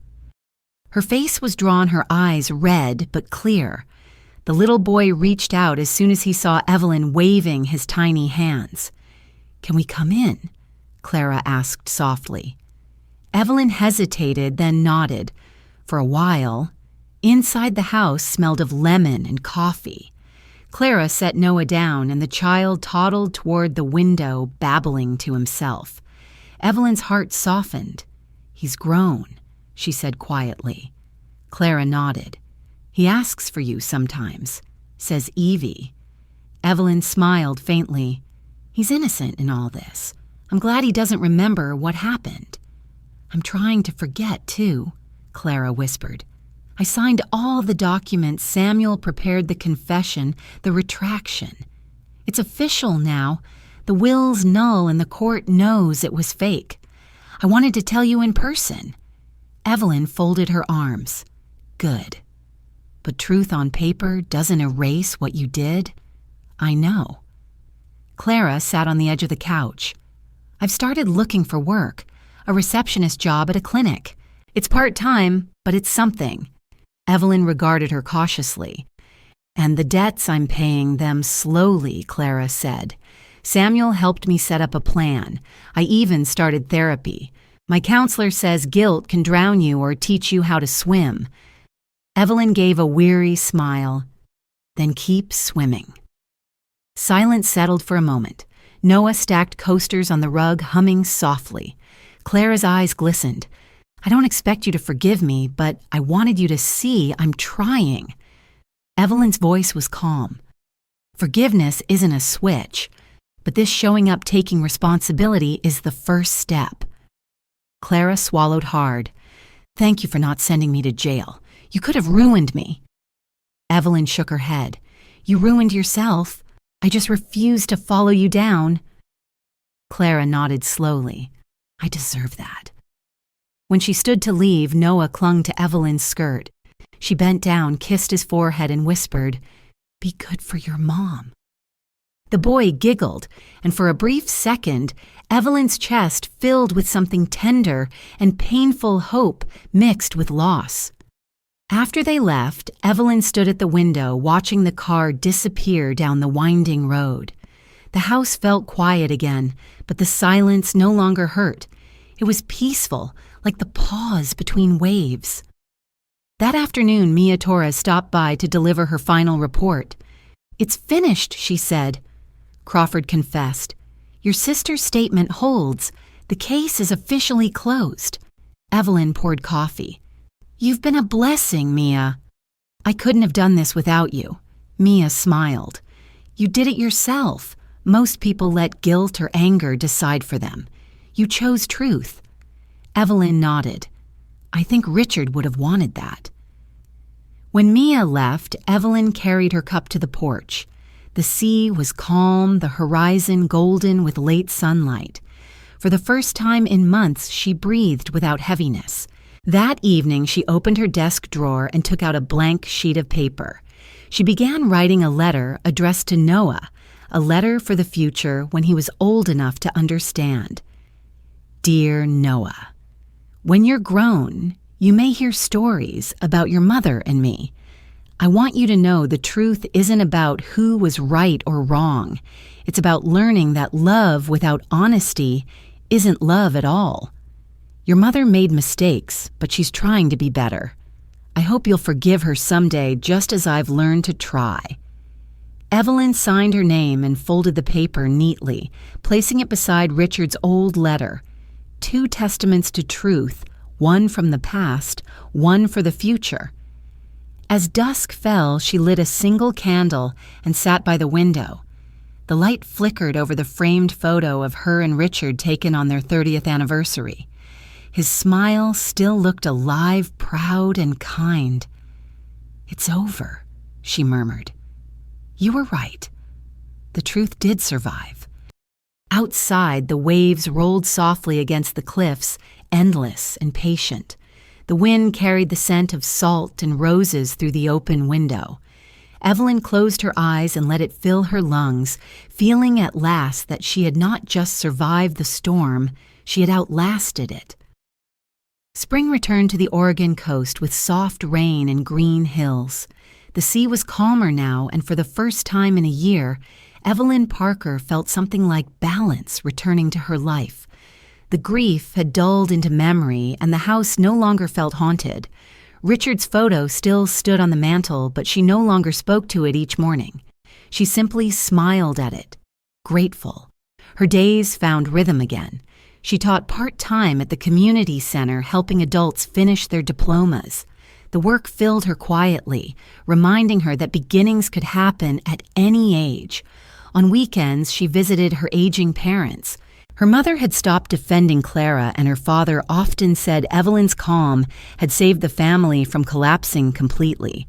[SPEAKER 1] Her face was drawn, her eyes red but clear. The little boy reached out as soon as he saw Evelyn waving his tiny hands. "Can we come in?" Clara asked softly. Evelyn hesitated, then nodded. For a while, inside the house smelled of lemon and coffee. Clara set Noah down, and the child toddled toward the window, babbling to himself. Evelyn's heart softened. "He's grown," she said quietly. Clara nodded. "He asks for you sometimes," says Evie. Evelyn smiled faintly. "He's innocent in all this. I'm glad he doesn't remember what happened." "I'm trying to forget, too," Clara whispered. "I signed all the documents. Samuel prepared the confession, the retraction. It's official now. The will's null and the court knows it was fake. I wanted to tell you in person." Evelyn folded her arms. "Good. But truth on paper doesn't erase what you did." "I know." Clara sat on the edge of the couch. "I've started looking for work, a receptionist job at a clinic. It's part-time, but it's something." Evelyn regarded her cautiously. "And the debts I'm paying them slowly," Clara said. "Samuel helped me set up a plan. I even started therapy. My counselor says guilt can drown you or teach you how to swim." Evelyn gave a weary smile. "Then keep swimming." Silence settled for a moment. Noah stacked coasters on the rug, humming softly. Clara's eyes glistened. "I don't expect you to forgive me, but I wanted you to see I'm trying." Evelyn's voice was calm. "Forgiveness isn't a switch, but this showing up, taking responsibility is the first step." Clara swallowed hard. "Thank you for not sending me to jail. You could have ruined me." Evelyn shook her head. "You ruined yourself. I just refused to follow you down." Clara nodded slowly. "I deserve that." When she stood to leave, Noah clung to Evelyn's skirt. She bent down, kissed his forehead, and whispered, "Be good for your mom." The boy giggled, and for a brief second, Evelyn's chest filled with something tender and painful hope mixed with loss. After they left, Evelyn stood at the window watching the car disappear down the winding road. The house felt quiet again, but the silence no longer hurt. It was peaceful, like the pause between waves. That afternoon, Mia Torres stopped by to deliver her final report. "It's finished," she said. Crawford confessed. "Your sister's statement holds. The case is officially closed." Evelyn poured coffee. "You've been a blessing, Mia." "I couldn't have done this without you." Mia smiled. "You did it yourself. Most people let guilt or anger decide for them. You chose truth." Evelyn nodded. "I think Richard would have wanted that." When Mia left, Evelyn carried her cup to the porch. The sea was calm, the horizon golden with late sunlight. For the first time in months, she breathed without heaviness. That evening, she opened her desk drawer and took out a blank sheet of paper. She began writing a letter addressed to Noah, a letter for the future when he was old enough to understand. Dear Noah, when you're grown, you may hear stories about your mother and me. I want you to know the truth isn't about who was right or wrong. It's about learning that love without honesty isn't love at all. Your mother made mistakes, but she's trying to be better. I hope you'll forgive her someday, just as I've learned to try. Evelyn signed her name and folded the paper neatly, placing it beside Richard's old letter. 2 testaments to truth, one from the past, one for the future. As dusk fell, she lit a single candle and sat by the window. The light flickered over the framed photo of her and Richard taken on their 30th anniversary. His smile still looked alive, proud, and kind. "It's over," she murmured. "You were right. The truth did survive." Outside, the waves rolled softly against the cliffs, endless and patient. The wind carried the scent of salt and roses through the open window. Evelyn closed her eyes and let it fill her lungs, feeling at last that she had not just survived the storm, she had outlasted it. Spring returned to the Oregon coast with soft rain and green hills. The sea was calmer now, and for the first time in a year, Evelyn Parker felt something like balance returning to her life. The grief had dulled into memory, and the house no longer felt haunted. Richard's photo still stood on the mantel, but she no longer spoke to it each morning. She simply smiled at it, grateful. Her days found rhythm again. She taught part-time at the community center, helping adults finish their diplomas. The work filled her quietly, reminding her that beginnings could happen at any age. On weekends, she visited her aging parents. Her mother had stopped defending Clara, and her father often said Evelyn's calm had saved the family from collapsing completely.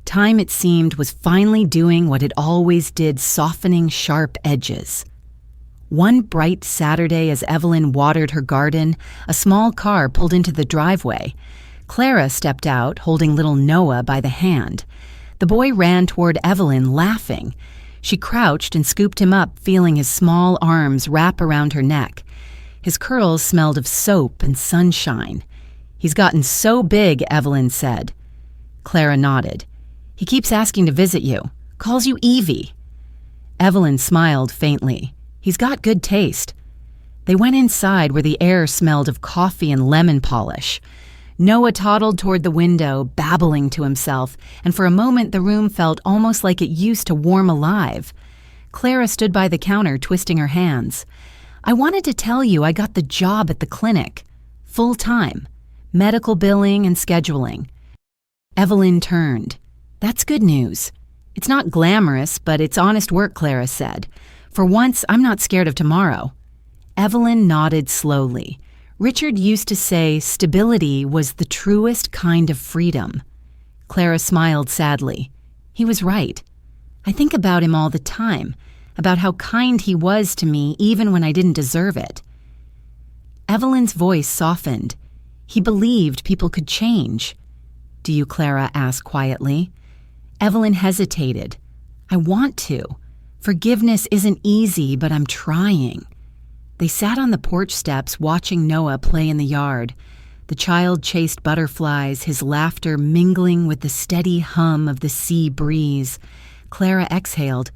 [SPEAKER 1] Time, it seemed, was finally doing what it always did, softening sharp edges. One bright Saturday, as Evelyn watered her garden, a small car pulled into the driveway. Clara stepped out, holding little Noah by the hand. The boy ran toward Evelyn, laughing. She crouched and scooped him up, feeling his small arms wrap around her neck. His curls smelled of soap and sunshine. "He's gotten so big," Evelyn said. Clara nodded. "He keeps asking to visit you. Calls you Evie." Evelyn smiled faintly. "He's got good taste." They went inside, where the air smelled of coffee and lemon polish. Noah toddled toward the window, babbling to himself, and for a moment the room felt almost like it used to warm alive. Clara stood by the counter, twisting her hands. "I wanted to tell you I got the job at the clinic. Full-time. Medical billing and scheduling." Evelyn turned. "That's good news." "It's not glamorous, but it's honest work," Clara said. "For once, I'm not scared of tomorrow." Evelyn nodded slowly. Richard used to say stability was the truest kind of freedom. Clara smiled sadly. He was right. I think about him all the time, about how kind he was to me even when I didn't deserve it. Evelyn's voice softened. He believed people could change. "Do you?" Clara asked quietly. Evelyn hesitated. "I want to. Forgiveness isn't easy, but I'm trying." They sat on the porch steps, watching Noah play in the yard. The child chased butterflies, his laughter mingling with the steady hum of the sea breeze. Clara exhaled.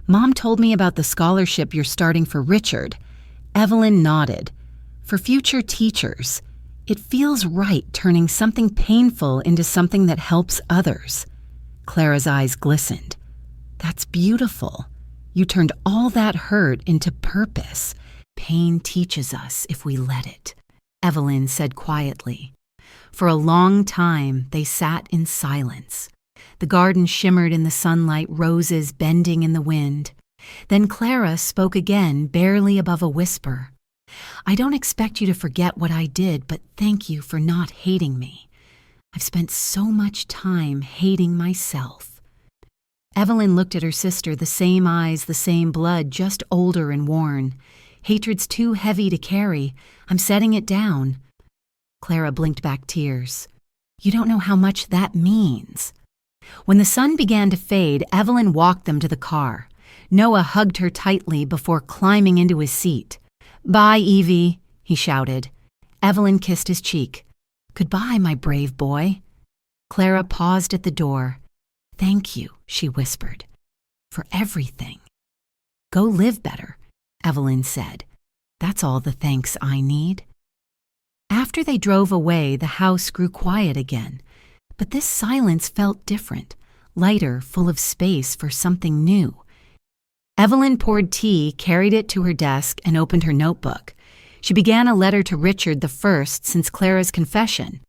[SPEAKER 1] "Mom told me about the scholarship you're starting for Richard." Evelyn nodded. "For future teachers. It feels right, turning something painful into something that helps others." Clara's eyes glistened. "That's beautiful. You turned all that hurt into purpose. Pain teaches us if we let it," Evelyn said quietly. For a long time, they sat in silence. The garden shimmered in the sunlight, roses bending in the wind. Then Clara spoke again, barely above a whisper. "I don't expect you to forget what I did, but thank you for not hating me. I've spent so much time hating myself." Evelyn looked at her sister, the same eyes, the same blood, just older and worn. "Hatred's too heavy to carry. I'm setting it down." Clara blinked back tears. "You don't know how much that means." When the sun began to fade, Evelyn walked them to the car. Noah hugged her tightly before climbing into his seat. "Bye, Evie," he shouted. Evelyn kissed his cheek. "Goodbye, my brave boy." Clara paused at the door. "Thank you," she whispered, "for everything." "Go live better," Evelyn said. "That's all the thanks I need." After they drove away, the house grew quiet again. But this silence felt different, lighter, full of space for something new. Evelyn poured tea, carried it to her desk, and opened her notebook. She began a letter to Richard, the first since Clara's confession.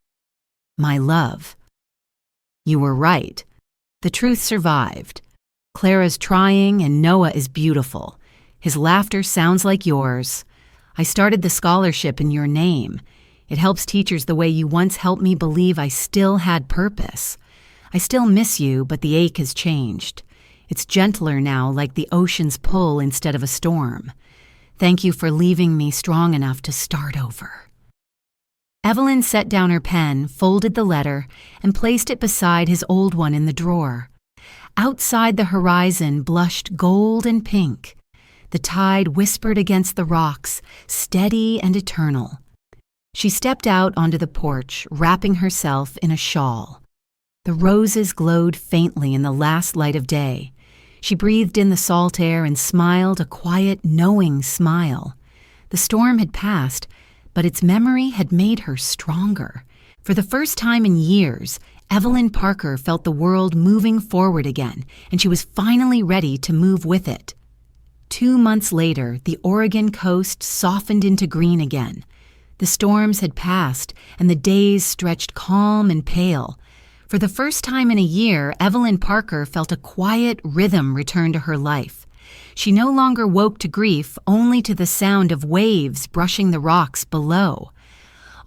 [SPEAKER 1] "My love. You were right. The truth survived. Clara's trying and Noah is beautiful. His laughter sounds like yours. I started the scholarship in your name. It helps teachers the way you once helped me believe I still had purpose. I still miss you, but the ache has changed. It's gentler now, like the ocean's pull instead of a storm. Thank you for leaving me strong enough to start over." Evelyn set down her pen, folded the letter, and placed it beside his old one in the drawer. Outside, the horizon blushed gold and pink. The tide whispered against the rocks, steady and eternal. She stepped out onto the porch, wrapping herself in a shawl. The roses glowed faintly in the last light of day. She breathed in the salt air and smiled a quiet, knowing smile. The storm had passed, but its memory had made her stronger. For the first time in years, Evelyn Parker felt the world moving forward again, and she was finally ready to move with it. 2 months later, the Oregon coast softened into green again. The storms had passed, and the days stretched calm and pale. For the first time in a year, Evelyn Parker felt a quiet rhythm return to her life. She no longer woke to grief, only to the sound of waves brushing the rocks below.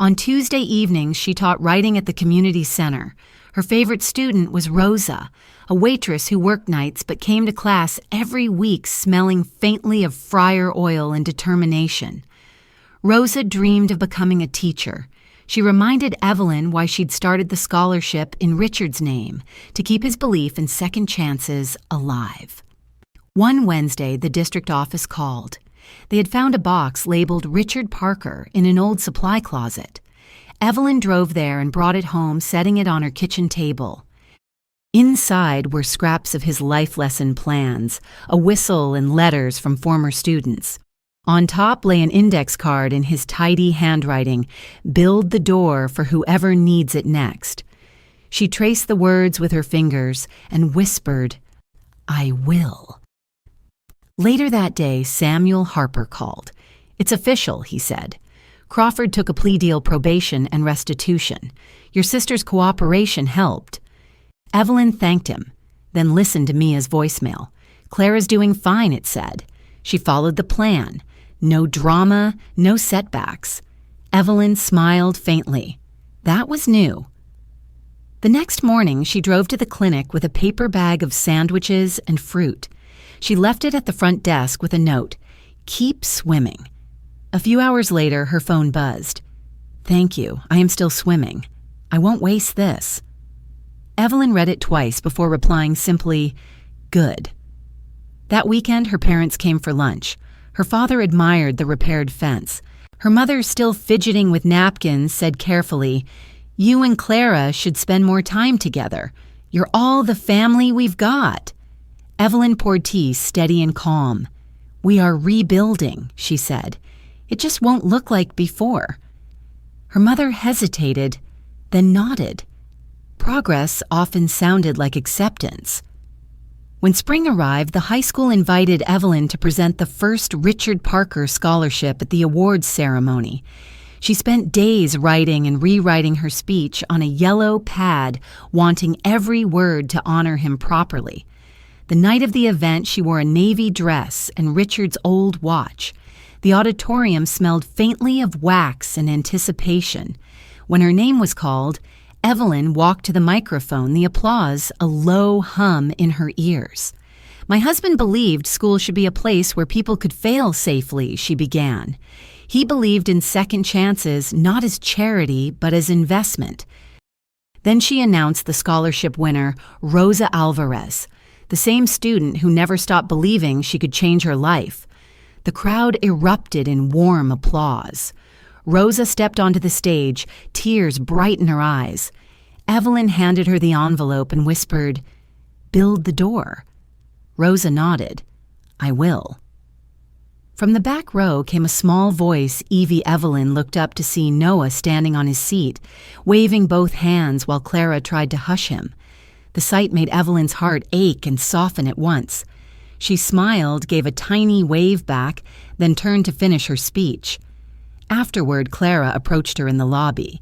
[SPEAKER 1] On Tuesday evenings, she taught writing at the community center. Her favorite student was Rosa, a waitress who worked nights but came to class every week smelling faintly of fryer oil and determination. Rosa dreamed of becoming a teacher. She reminded Evelyn why she'd started the scholarship in Richard's name, to keep his belief in second chances alive. One Wednesday, the district office called. They had found a box labeled Richard Parker in an old supply closet. Evelyn drove there and brought it home, setting it on her kitchen table. Inside were scraps of his life lesson plans, a whistle and letters from former students. On top lay an index card in his tidy handwriting, "Build the door for whoever needs it next." She traced the words with her fingers and whispered, "I will." Later that day, Samuel Harper called. "It's official," he said. "Crawford took a plea deal, probation, and restitution. Your sister's cooperation helped." Evelyn thanked him, then listened to Mia's voicemail. "Clara's doing fine," it said. She followed the plan. No drama, no setbacks. Evelyn smiled faintly. That was new. The next morning, she drove to the clinic with a paper bag of sandwiches and fruit. She left it at the front desk with a note, "Keep swimming." A few hours later, her phone buzzed. "Thank you, I am still swimming. I won't waste this." Evelyn read it twice before replying simply, "Good." That weekend, her parents came for lunch. Her father admired the repaired fence. Her mother, still fidgeting with napkins, said carefully, "You and Clara should spend more time together. You're all the family we've got." Evelyn poured tea, steady and calm. "We are rebuilding," she said. "It just won't look like before." Her mother hesitated, then nodded. Progress often sounded like acceptance. When spring arrived, the high school invited Evelyn to present the first Richard Parker Scholarship at the awards ceremony. She spent days writing and rewriting her speech on a yellow pad, wanting every word to honor him properly. The night of the event, she wore a navy dress and Richard's old watch. The auditorium smelled faintly of wax and anticipation. When her name was called, Evelyn walked to the microphone, the applause a low hum in her ears. "My husband believed school should be a place where people could fail safely," she began. "He believed in second chances not as charity but as investment." Then she announced the scholarship winner, Rosa Alvarez. the same student who never stopped believing she could change her life. The crowd erupted in warm applause. Rosa stepped onto the stage, tears bright in her eyes. Evelyn handed her the envelope and whispered, "Build the door." Rosa nodded. "I will." From the back row came a small voice. Evie Evelyn looked up to see Noah standing on his seat, waving both hands while Clara tried to hush him. The sight made Evelyn's heart ache and soften at once. She smiled, gave a tiny wave back, then turned to finish her speech. Afterward, Clara approached her in the lobby.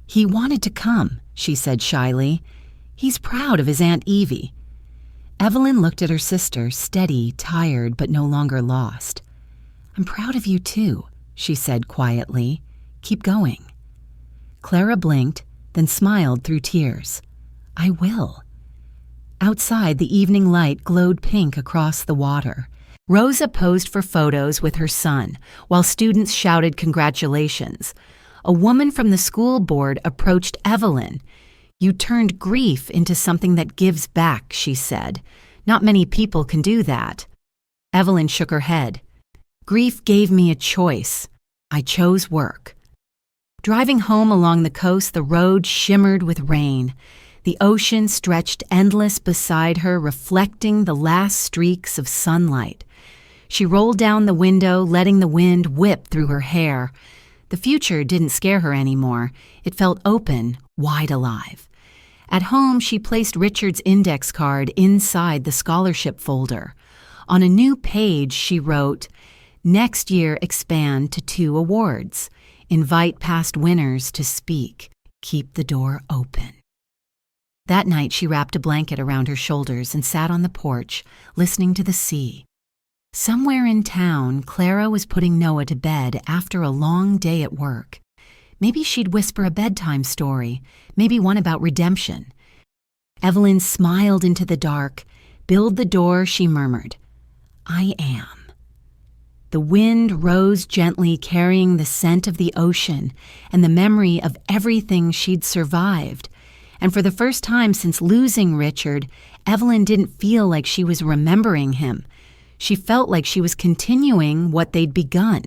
[SPEAKER 1] "He wanted to come," she said shyly. "He's proud of his Aunt Evie." Evelyn looked at her sister, steady, tired, but no longer lost. "I'm proud of you too," she said quietly. "Keep going." Clara blinked, then smiled through tears. "I will." Outside, the evening light glowed pink across the water. Rosa posed for photos with her son, while students shouted congratulations. A woman from the school board approached Evelyn. "You turned grief into something that gives back," she said. "Not many people can do that." Evelyn shook her head. "Grief gave me a choice. I chose work." Driving home along the coast, the road shimmered with rain. The ocean stretched endless beside her, reflecting the last streaks of sunlight. She rolled down the window, letting the wind whip through her hair. The future didn't scare her anymore. It felt open, wide alive. At home, she placed Richard's index card inside the scholarship folder. On a new page, she wrote, "Next year expand to 2 awards. Invite past winners to speak. Keep the door open." That night, she wrapped a blanket around her shoulders and sat on the porch, listening to the sea. Somewhere in town, Clara was putting Noah to bed after a long day at work. Maybe she'd whisper a bedtime story, maybe one about redemption. Evelyn smiled into the dark. "Build the door," she murmured. "I am." The wind rose gently, carrying the scent of the ocean and the memory of everything she'd survived. And for the first time since losing Richard, Evelyn didn't feel like she was remembering him. She felt like she was continuing what they'd begun.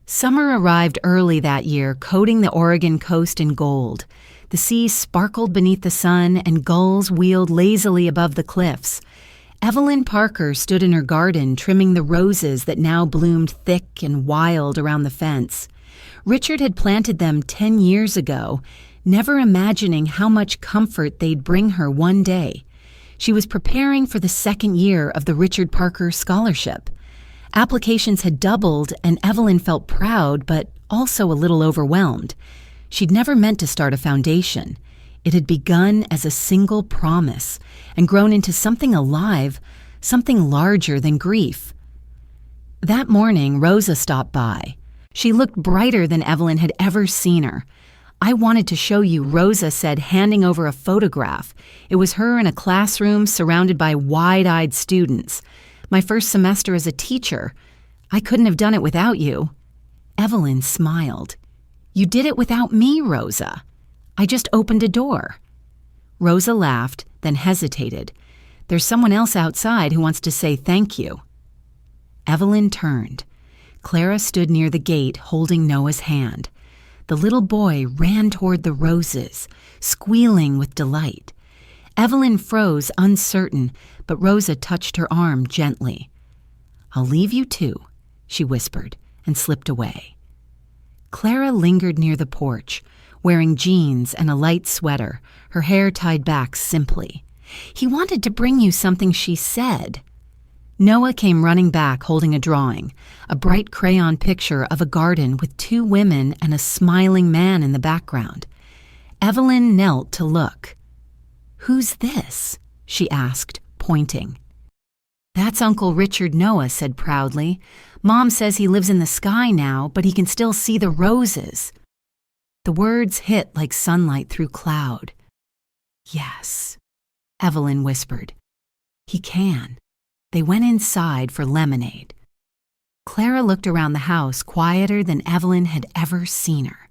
[SPEAKER 1] Summer arrived early that year, coating the Oregon coast in gold. The sea sparkled beneath the sun, and gulls wheeled lazily above the cliffs. Evelyn Parker stood in her garden, trimming the roses that now bloomed thick and wild around the fence. Richard had planted them 10 years ago, never imagining how much comfort they'd bring her one day. She was preparing for the second year of the Richard Parker Scholarship. Applications had doubled, and Evelyn felt proud, but also a little overwhelmed. She'd never meant to start a foundation. It had begun as a single promise and grown into something alive, something larger than grief. That morning, Rosa stopped by. She looked brighter than Evelyn had ever seen her. "I wanted to show you," Rosa said, handing over a photograph. It was her in a classroom surrounded by wide-eyed students. "My first semester as a teacher. I couldn't have done it without you." Evelyn smiled. "You did it without me, Rosa. I just opened a door." Rosa laughed, then hesitated. "There's someone else outside who wants to say thank you." Evelyn turned. Clara stood near the gate, holding Noah's hand. The little boy ran toward the roses, squealing with delight. Evelyn froze, uncertain, but Rosa touched her arm gently. "I'll leave you too," she whispered, and slipped away. Clara lingered near the porch, wearing jeans and a light sweater, her hair tied back simply. "He wanted to bring you something," she said. Noah came running back holding a drawing, a bright crayon picture of a garden with 2 women and a smiling man in the background. Evelyn knelt to look. "Who's this?" she asked, pointing. "That's Uncle Richard," Noah said proudly. "Mom says he lives in the sky now, but he can still see the roses." The words hit like sunlight through cloud. "Yes," Evelyn whispered. "He can." They went inside for lemonade. Clara looked around the house, quieter than Evelyn had ever seen her.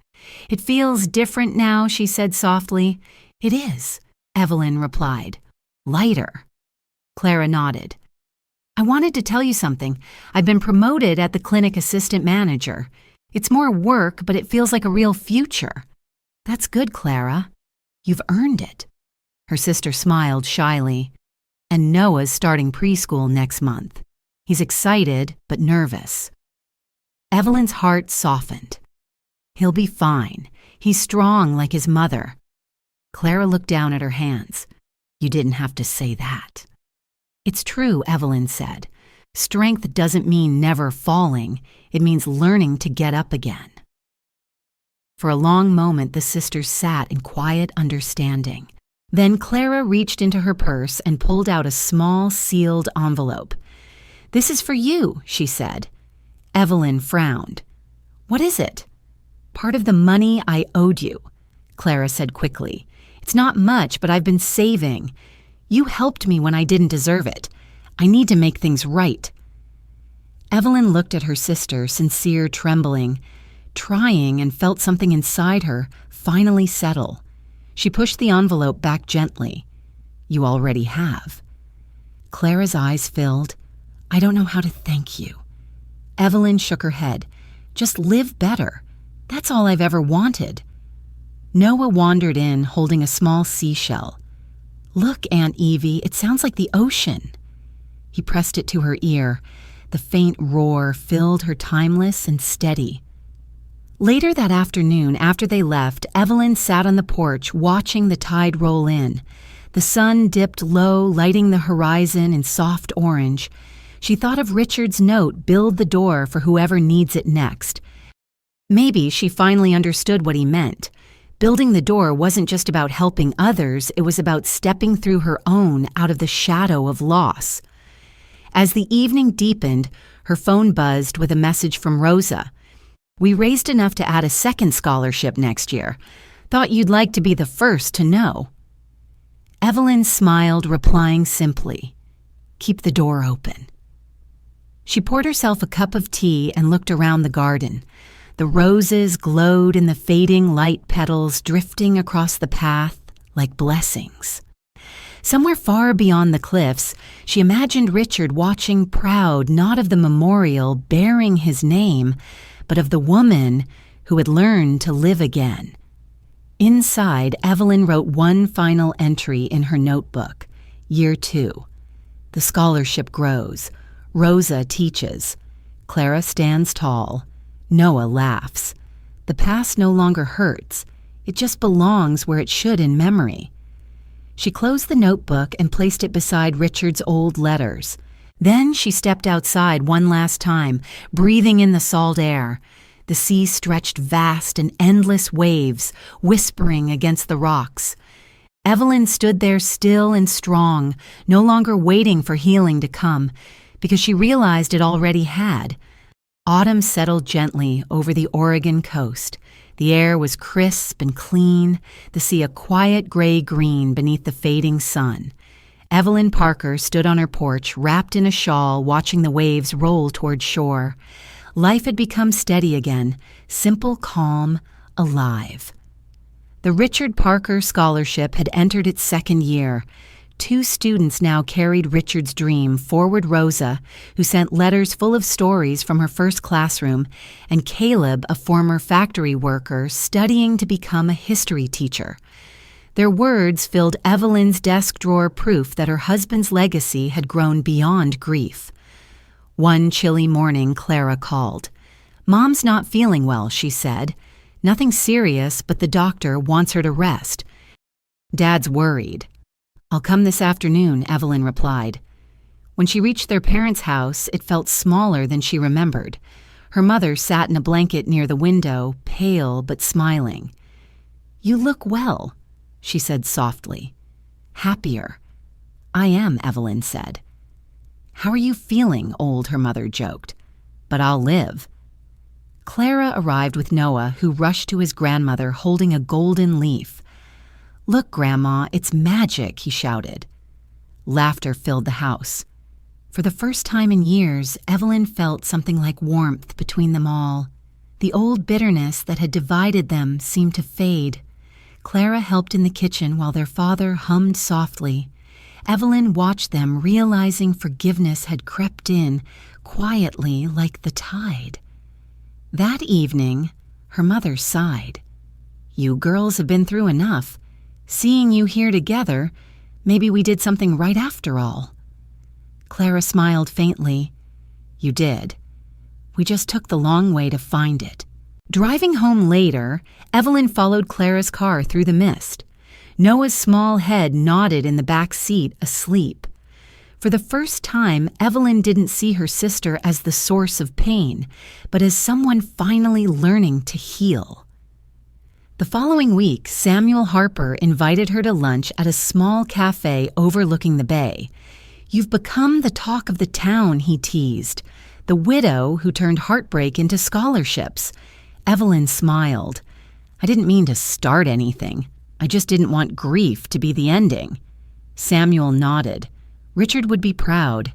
[SPEAKER 1] "It feels different now," she said softly. "It is," Evelyn replied. "Lighter." Clara nodded. I wanted to tell you something. I've been promoted at the clinic assistant manager. It's more work, but it feels like a real future. That's good, Clara. You've earned it. Her sister smiled shyly. And Noah's starting preschool next month. He's excited, but nervous. Evelyn's heart softened. He'll be fine. He's strong like his mother. Clara looked down at her hands. You didn't have to say that. It's true, Evelyn said. Strength doesn't mean never falling. It means learning to get up again. For a long moment, the sisters sat in quiet understanding. Then Clara reached into her purse and pulled out a small, sealed envelope. This is for you, she said. Evelyn frowned. What is it? Part of the money I owed you, Clara said quickly. It's not much, but I've been saving. You helped me when I didn't deserve it. I need to make things right. Evelyn looked at her sister, sincere, trembling, trying, and felt something inside her finally settle. She pushed the envelope back gently. You already have. Clara's eyes filled. I don't know how to thank you. Evelyn shook her head. Just live better. That's all I've ever wanted. Noah wandered in, holding a small seashell. Look, Aunt Evie, it sounds like the ocean. He pressed it to her ear. The faint roar filled her timeless and steady. Later that afternoon, after they left, Evelyn sat on the porch watching the tide roll in. The sun dipped low, lighting the horizon in soft orange. She thought of Richard's note, build the door for whoever needs it next. Maybe she finally understood what he meant. Building the door wasn't just about helping others, it was about stepping through her own out of the shadow of loss. As the evening deepened, her phone buzzed with a message from Rosa. We raised enough to add a second scholarship next year. Thought you'd like to be the first to know. Evelyn smiled, replying simply, keep the door open. She poured herself a cup of tea and looked around the garden. The roses glowed in the fading light petals drifting across the path like blessings. Somewhere far beyond the cliffs, she imagined Richard watching proud not of the memorial bearing his name, but of the woman who had learned to live again. Inside, Evelyn wrote one final entry in her notebook, Year 2. The scholarship grows. Rosa teaches. Clara stands tall. Noah laughs. The past no longer hurts. It just belongs where it should in memory. She closed the notebook and placed it beside Richard's old letters. Then she stepped outside one last time, breathing in the salt air. The sea stretched vast in endless waves, whispering against the rocks. Evelyn stood there still and strong, no longer waiting for healing to come, because she realized it already had. Autumn settled gently over the Oregon coast. The air was crisp and clean, the sea a quiet gray-green beneath the fading sun. Evelyn Parker stood on her porch, wrapped in a shawl, watching the waves roll toward shore. Life had become steady again, simple, calm, alive. The Richard Parker Scholarship had entered its second year. 2 students now carried Richard's dream forward: Rosa, who sent letters full of stories from her first classroom, and Caleb, a former factory worker studying to become a history teacher. Their words filled Evelyn's desk drawer, proof that her husband's legacy had grown beyond grief. One chilly morning, Clara called. "Mom's not feeling well," she said. "Nothing serious, but the doctor wants her to rest." "Dad's worried." "I'll come this afternoon," Evelyn replied. When she reached their parents' house, it felt smaller than she remembered. Her mother sat in a blanket near the window, pale but smiling. "You look well," she said softly. "Happier." "I am," Evelyn said. "How are you feeling, old?" her mother joked. "But I'll live." Clara arrived with Noah, who rushed to his grandmother holding a golden leaf. "Look, Grandma, it's magic," he shouted. Laughter filled the house. For the first time in years, Evelyn felt something like warmth between them all. The old bitterness that had divided them seemed to fade. Clara helped in the kitchen while their father hummed softly. Evelyn watched them, realizing forgiveness had crept in, quietly like the tide. That evening, her mother sighed. "You girls have been through enough. Seeing you here together, maybe we did something right after all." Clara smiled faintly. "You did. We just took the long way to find it." Driving home later, Evelyn followed Clara's car through the mist. Noah's small head nodded in the back seat, asleep. For the first time, Evelyn didn't see her sister as the source of pain, but as someone finally learning to heal. The following week, Samuel Harper invited her to lunch at a small cafe overlooking the bay. "You've become the talk of the town," he teased. "The widow who turned heartbreak into scholarships." Evelyn smiled. "I didn't mean to start anything. I just didn't want grief to be the ending." Samuel nodded. "Richard would be proud."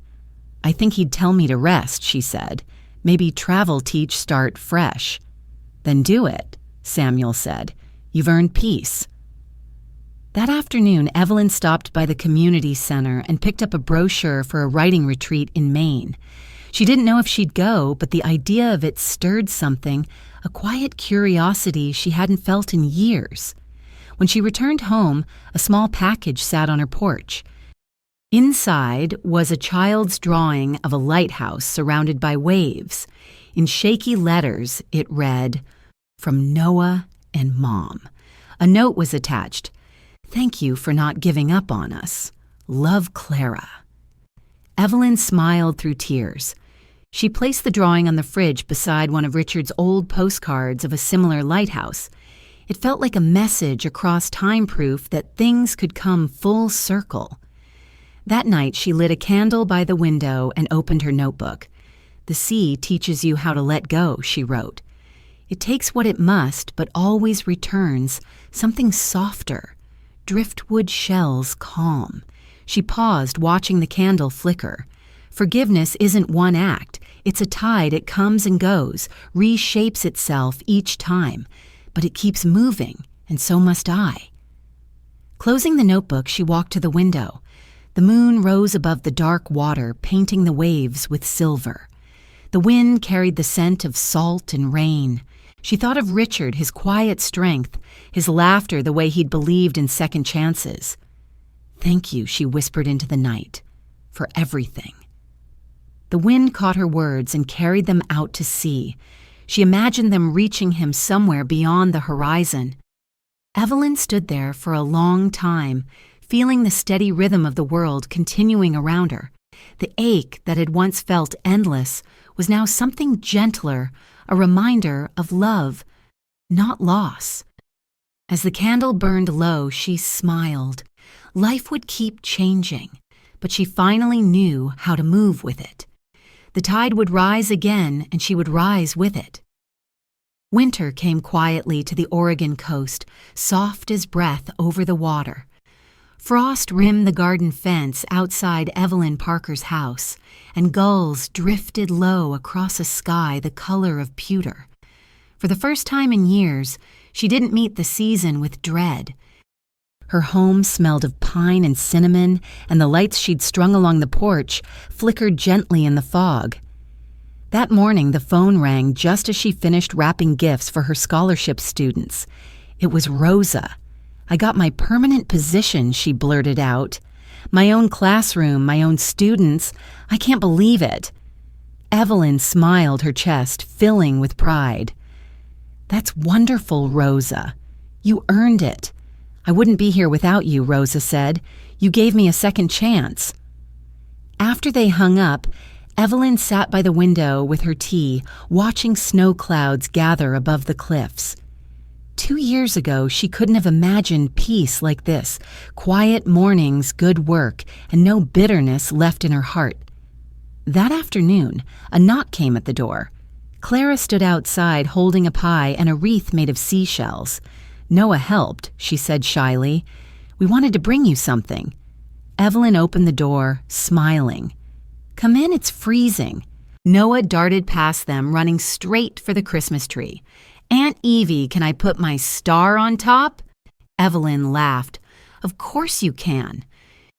[SPEAKER 1] "I think he'd tell me to rest," she said. "Maybe travel teach start fresh." "Then do it," Samuel said. "You've earned peace." That afternoon, Evelyn stopped by the community center and picked up a brochure for a writing retreat in Maine. She didn't know if she'd go, but the idea of it stirred something, a quiet curiosity she hadn't felt in years. When she returned home, a small package sat on her porch. Inside was a child's drawing of a lighthouse surrounded by waves. In shaky letters, it read, "From Noah and Mom." A note was attached. "Thank you for not giving up on us. Love, Clara." Evelyn smiled through tears. She placed the drawing on the fridge beside one of Richard's old postcards of a similar lighthouse. It felt like a message across time, proof that things could come full circle. That night, she lit a candle by the window and opened her notebook. "The sea teaches you how to let go," she wrote. "It takes what it must, but always returns, something softer. Driftwood shells calm." She paused, watching the candle flicker. Forgiveness isn't one act. It's a tide. It comes and goes, reshapes itself each time. But it keeps moving, and so must I. Closing the notebook, she walked to the window. The moon rose above the dark water, painting the waves with silver. The wind carried the scent of salt and rain. She thought of Richard, his quiet strength, his laughter, the way he'd believed in second chances. "Thank you," she whispered into the night, "for everything." The wind caught her words and carried them out to sea. She imagined them reaching him somewhere beyond the horizon. Evelyn stood there for a long time, feeling the steady rhythm of the world continuing around her. The ache that had once felt endless was now something gentler, a reminder of love, not loss. As the candle burned low, she smiled. Life would keep changing, but she finally knew how to move with it. The tide would rise again, and she would rise with it. Winter came quietly to the Oregon coast, soft as breath over the water. Frost rimmed the garden fence outside Evelyn Parker's house, and gulls drifted low across a sky the color of pewter. For the first time in years, she didn't meet the season with dread. Her home smelled of pine and cinnamon, and the lights she'd strung along the porch flickered gently in the fog. That morning, the phone rang just as she finished wrapping gifts for her scholarship students. It was Rosa. "I got my permanent position," she blurted out. "My own classroom, my own students. I can't believe it." Evelyn smiled, her chest filling with pride. "That's wonderful, Rosa. You earned it." "I wouldn't be here without you," Rosa said. "You gave me a second chance." After they hung up, Evelyn sat by the window with her tea, watching snow clouds gather above the cliffs. 2 years ago, she couldn't have imagined peace like this, quiet mornings, good work, and no bitterness left in her heart. That afternoon, a knock came at the door. Clara stood outside holding a pie and a wreath made of seashells. "Noah helped," she said shyly. "We wanted to bring you something." Evelyn opened the door, smiling. "Come in, it's freezing." Noah darted past them, running straight for the Christmas tree. "Aunt Evie, can I put my star on top?" Evelyn laughed. "Of course you can."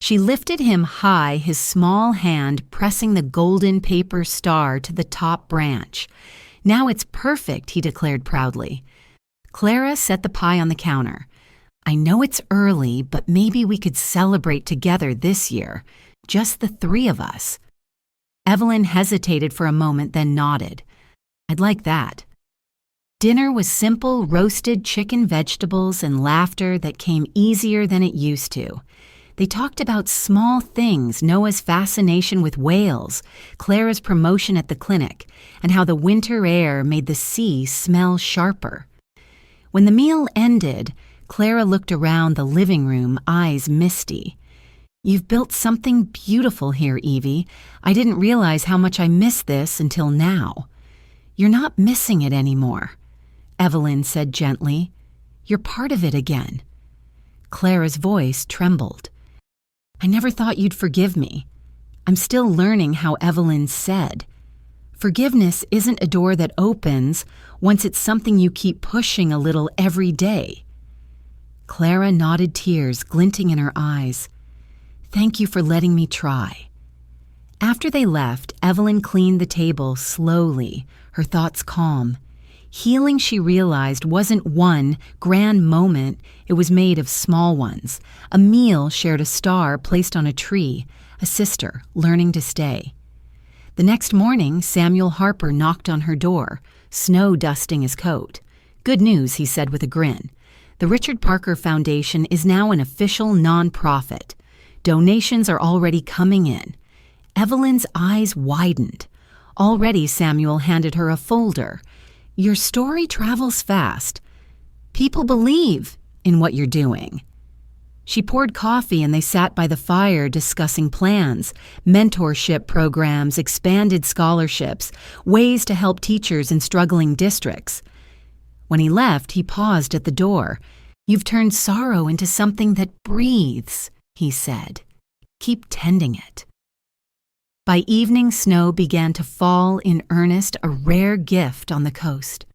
[SPEAKER 1] She lifted him high, his small hand pressing the golden paper star to the top branch. "Now it's perfect," he declared proudly. Clara set the pie on the counter. "I know it's early, but maybe we could celebrate together this year. Just the three of us." Evelyn hesitated for a moment, then nodded. "I'd like that." Dinner was simple roasted chicken, vegetables, and laughter that came easier than it used to. They talked about small things, Noah's fascination with whales, Clara's promotion at the clinic, and how the winter air made the sea smell sharper. When the meal ended, Clara looked around the living room, eyes misty. "You've built something beautiful here, Evie. I didn't realize how much I missed this until now." "You're not missing it anymore," Evelyn said gently. "You're part of it again." Clara's voice trembled. "I never thought you'd forgive me." I'm still learning how Evelyn said. Forgiveness isn't a door that opens once it's something you keep pushing a little every day. Clara nodded, tears glinting in her eyes. "Thank you for letting me try." After they left, Evelyn cleaned the table slowly, her thoughts calm. Healing, she realized, wasn't one grand moment, it was made of small ones. A meal shared, a star placed on a tree, a sister learning to stay. The next morning, Samuel Harper knocked on her door, snow dusting his coat. "Good news," he said with a grin. "The Richard Parker Foundation is now an official nonprofit. Donations are already coming in." Evelyn's eyes widened. Already Samuel handed her a folder. "Your story travels fast. People believe in what you're doing." She poured coffee and they sat by the fire discussing plans, mentorship programs, expanded scholarships, ways to help teachers in struggling districts. When he left, he paused at the door. "You've turned sorrow into something that breathes," he said. "Keep tending it." By evening, snow began to fall in earnest, a rare gift on the coast.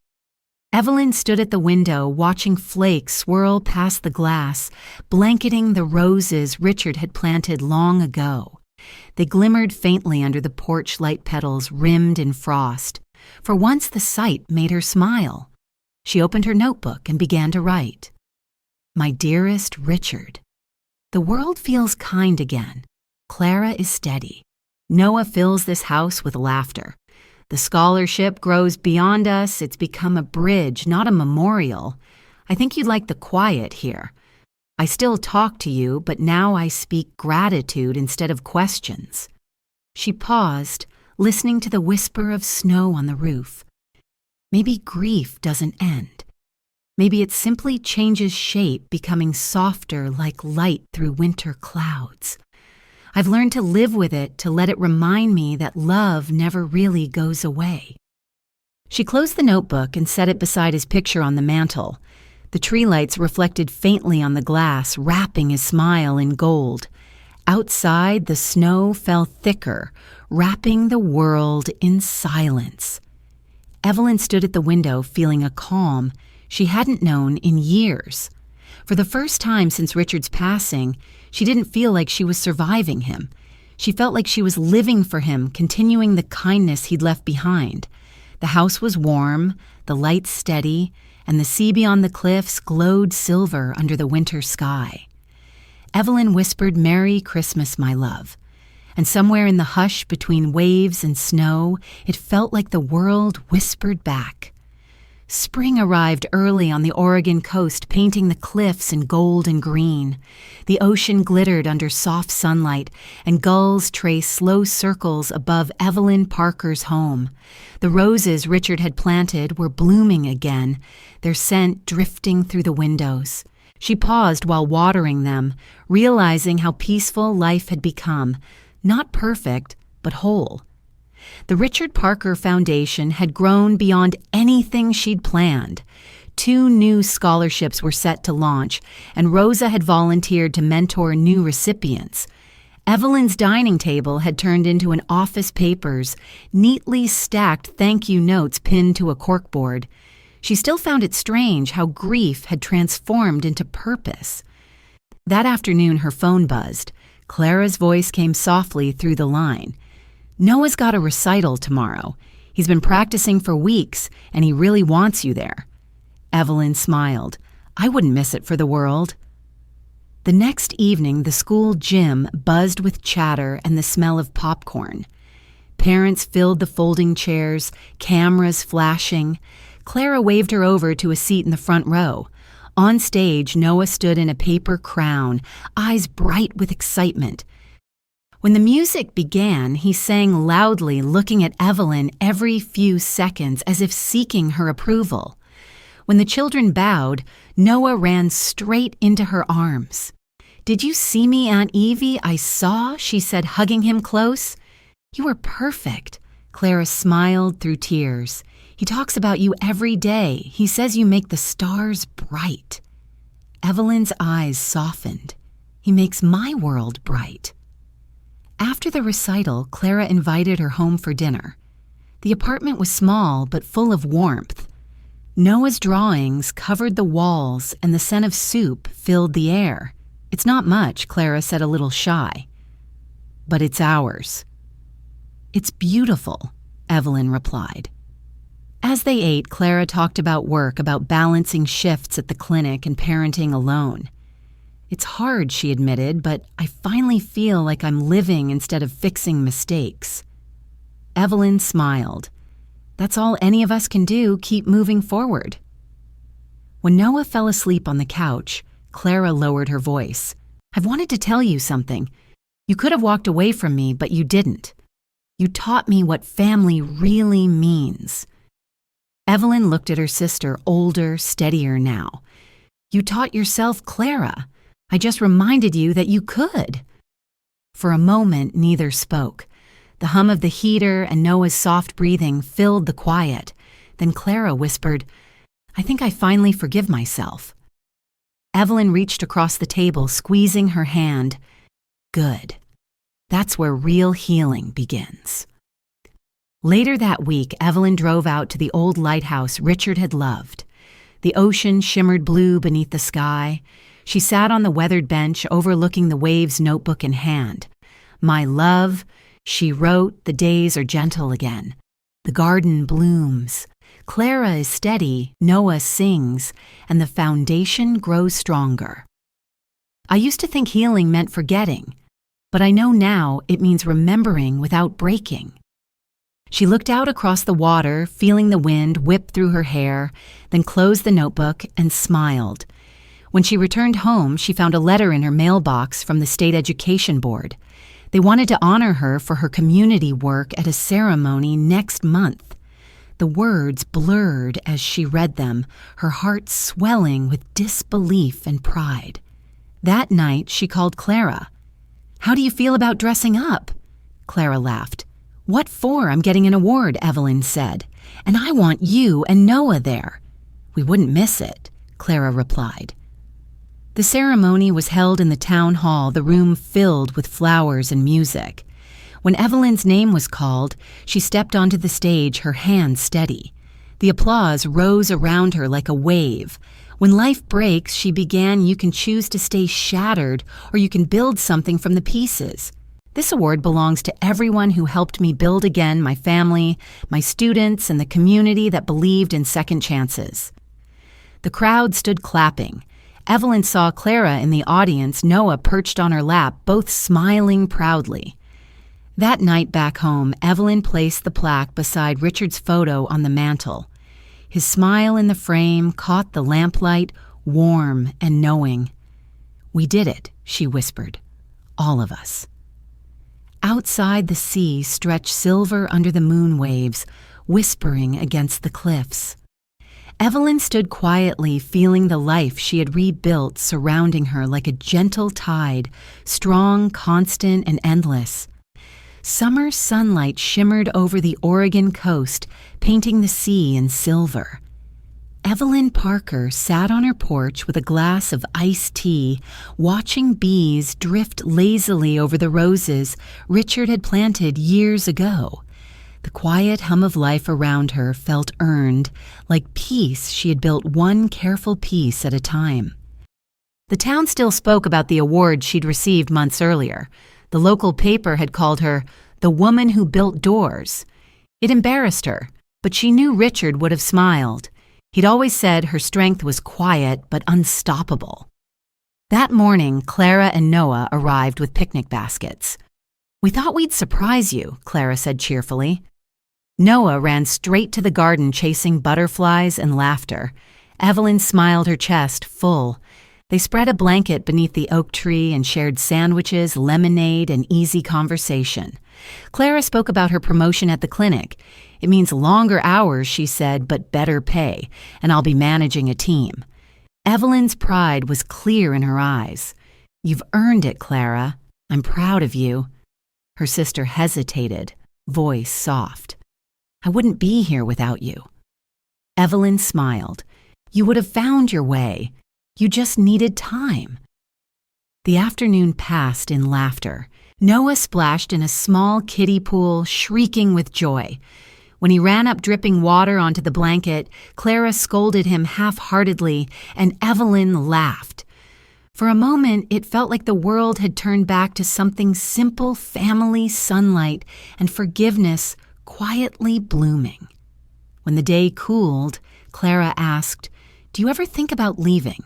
[SPEAKER 1] Evelyn stood at the window, watching flakes swirl past the glass, blanketing the roses Richard had planted long ago. They glimmered faintly under the porch light petals rimmed in frost. For once the sight made her smile. She opened her notebook and began to write. "My dearest Richard, the world feels kind again. Clara is steady. Noah fills this house with laughter. The scholarship grows beyond us. It's become a bridge, not a memorial. I think you'd like the quiet here. I still talk to you, but now I speak gratitude instead of questions." She paused, listening to the whisper of snow on the roof. Maybe grief doesn't end. Maybe it simply changes shape, becoming softer like light through winter clouds. I've learned to live with it, to let it remind me that love never really goes away. She closed the notebook and set it beside his picture on the mantel. The tree lights reflected faintly on the glass, wrapping his smile in gold. Outside, the snow fell thicker, wrapping the world in silence. Evelyn stood at the window, feeling a calm she hadn't known in years. For the first time since Richard's passing, she didn't feel like she was surviving him. She felt like she was living for him, continuing the kindness he'd left behind. The house was warm, the lights steady, and the sea beyond the cliffs glowed silver under the winter sky. Evelyn whispered, "Merry Christmas, my love." And somewhere in the hush between waves and snow, it felt like the world whispered back. Spring arrived early on the Oregon coast, painting the cliffs in gold and green. The ocean glittered under soft sunlight, and gulls traced slow circles above Evelyn Parker's home. The roses Richard had planted were blooming again, their scent drifting through the windows. She paused while watering them, realizing how peaceful life had become, not perfect, but whole. The Richard Parker Foundation had grown beyond anything she'd planned. 2 new scholarships were set to launch, and Rosa had volunteered to mentor new recipients. Evelyn's dining table had turned into an office papers, neatly stacked thank you notes pinned to a corkboard. She still found it strange how grief had transformed into purpose. That afternoon her phone buzzed. Clara's voice came softly through the line. "Noah's got a recital tomorrow. He's been practicing for weeks, and he really wants you there." Evelyn smiled. "I wouldn't miss it for the world." The next evening, the school gym buzzed with chatter and the smell of popcorn. Parents filled the folding chairs, cameras flashing. Clara waved her over to a seat in the front row. On stage, Noah stood in a paper crown, eyes bright with excitement. When the music began, he sang loudly, looking at Evelyn every few seconds as if seeking her approval. When the children bowed, Noah ran straight into her arms. "Did you see me, Aunt Evie? I saw," she said, hugging him close. "You are perfect." Clara smiled through tears. "He talks about you every day. He says you make the stars bright." Evelyn's eyes softened. "He makes my world bright." After the recital, Clara invited her home for dinner. The apartment was small but full of warmth. Noah's drawings covered the walls and the scent of soup filled the air. "It's not much," Clara said, a little shy. "But it's ours." "It's beautiful," Evelyn replied. As they ate, Clara talked about work, about balancing shifts at the clinic and parenting alone. "It's hard," she admitted, "but I finally feel like I'm living instead of fixing mistakes." Evelyn smiled. "That's all any of us can do, keep moving forward." When Noah fell asleep on the couch, Clara lowered her voice. "I've wanted to tell you something. You could have walked away from me, but you didn't. You taught me what family really means." Evelyn looked at her sister, older, steadier now. "You taught yourself, Clara. I just reminded you that you could." For a moment, neither spoke. The hum of the heater and Noah's soft breathing filled the quiet. Then Clara whispered, "I think I finally forgive myself." Evelyn reached across the table, squeezing her hand. "Good. That's where real healing begins." Later that week, Evelyn drove out to the old lighthouse Richard had loved. The ocean shimmered blue beneath the sky. She sat on the weathered bench overlooking the waves, notebook in hand. "My love," she wrote, "the days are gentle again. The garden blooms. Clara is steady, Noah sings, and the foundation grows stronger. I used to think healing meant forgetting, but I know now it means remembering without breaking." She looked out across the water, feeling the wind whip through her hair, then closed the notebook and smiled. When she returned home, she found a letter in her mailbox from the State Education Board. They wanted to honor her for her community work at a ceremony next month. The words blurred as she read them, her heart swelling with disbelief and pride. That night, she called Clara. "How do you feel about dressing up?" Clara laughed. "What for? I'm getting an award," Evelyn said. "And I want you and Noah there." "We wouldn't miss it," Clara replied. The ceremony was held in the town hall, the room filled with flowers and music. When Evelyn's name was called, she stepped onto the stage, her hands steady. The applause rose around her like a wave. When life breaks, she began, "You can choose to stay shattered, or you can build something from the pieces. This award belongs to everyone who helped me build again my family, my students, and the community that believed in second chances." The crowd stood clapping. Evelyn saw Clara in the audience, Noah perched on her lap, both smiling proudly. That night back home, Evelyn placed the plaque beside Richard's photo on the mantel. His smile in the frame caught the lamplight, warm and knowing. "We did it," she whispered. "All of us." Outside, the sea stretched silver under the moon waves, whispering against the cliffs. Evelyn stood quietly, feeling the life she had rebuilt surrounding her like a gentle tide, strong, constant, and endless. Summer sunlight shimmered over the Oregon coast, painting the sea in silver. Evelyn Parker sat on her porch with a glass of iced tea, watching bees drift lazily over the roses Richard had planted years ago. The quiet hum of life around her felt earned, like peace she had built one careful piece at a time. The town still spoke about the award she'd received months earlier. The local paper had called her the woman who built doors. It embarrassed her, but she knew Richard would have smiled. He'd always said her strength was quiet but unstoppable. That morning, Clara and Noah arrived with picnic baskets. "We thought we'd surprise you," Clara said cheerfully. Noah ran straight to the garden chasing butterflies and laughter. Evelyn smiled her chest full. They spread a blanket beneath the oak tree and shared sandwiches, lemonade, and easy conversation. Clara spoke about her promotion at the clinic. "It means longer hours," she said, "but better pay, and I'll be managing a team." Evelyn's pride was clear in her eyes. "You've earned it, Clara. I'm proud of you." Her sister hesitated, voice soft. "I wouldn't be here without you." Evelyn smiled. "You would have found your way. You just needed time." The afternoon passed in laughter. Noah splashed in a small kiddie pool, shrieking with joy. When he ran up dripping water onto the blanket, Clara scolded him half-heartedly, and Evelyn laughed. For a moment, it felt like the world had turned back to something simple, family sunlight and forgiveness quietly blooming. When the day cooled, Clara asked, "Do you ever think about leaving?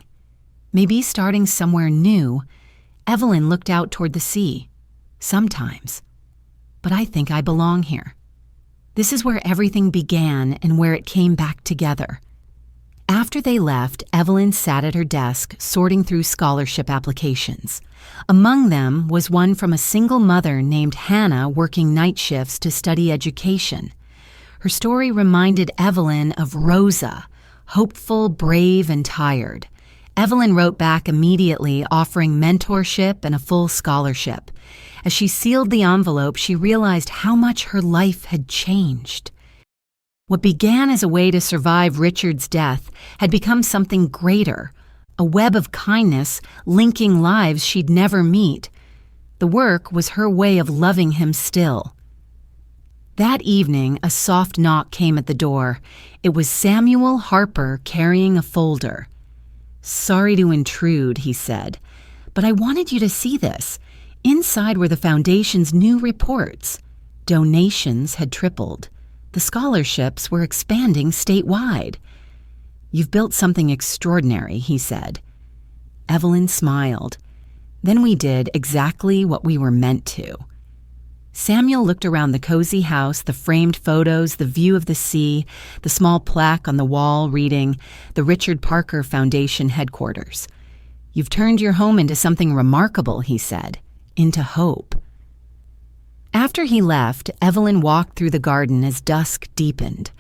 [SPEAKER 1] Maybe starting somewhere new?" Evelyn looked out toward the sea. "Sometimes. But I think I belong here. This is where everything began and where it came back together." After they left, Evelyn sat at her desk sorting through scholarship applications. Among them was one from a single mother named Hannah working night shifts to study education. Her story reminded Evelyn of Rosa, hopeful, brave, and tired. Evelyn wrote back immediately, offering mentorship and a full scholarship. As she sealed the envelope, she realized how much her life had changed. What began as a way to survive Richard's death had become something greater, a web of kindness linking lives she'd never meet. The work was her way of loving him still. That evening, a soft knock came at the door. It was Samuel Harper carrying a folder. "Sorry to intrude," he said, "but I wanted you to see this. Inside were the Foundation's new reports. Donations had tripled. The scholarships were expanding statewide." "You've built something extraordinary," he said. Evelyn smiled. "Then we did exactly what we were meant to." Samuel looked around the cozy house, the framed photos, the view of the sea, the small plaque on the wall reading, "The Richard Parker Foundation Headquarters." "You've turned your home into something remarkable," he said, "into hope." After he left, Evelyn walked through the garden as dusk deepened.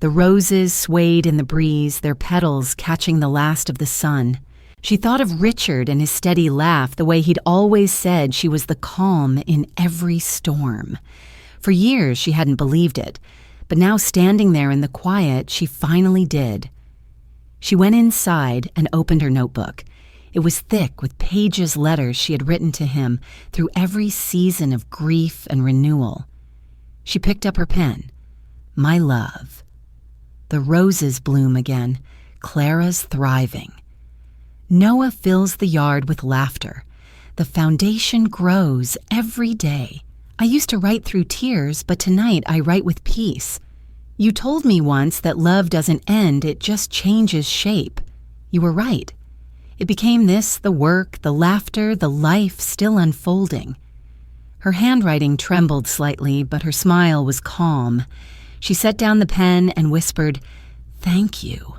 [SPEAKER 1] The roses swayed in the breeze, their petals catching the last of the sun. She thought of Richard and his steady laugh, the way he'd always said she was the calm in every storm. For years she hadn't believed it, but now standing there in the quiet, she finally did. She went inside and opened her notebook. It was thick with pages letters she had written to him through every season of grief and renewal. She picked up her pen. "My love. The roses bloom again. Clara's thriving. Noah fills the yard with laughter. The foundation grows every day. I used to write through tears, but tonight I write with peace. You told me once that love doesn't end, it just changes shape. You were right. It became this, the work, the laughter, the life still unfolding." Her handwriting trembled slightly, but her smile was calm. She set down the pen and whispered, "Thank you."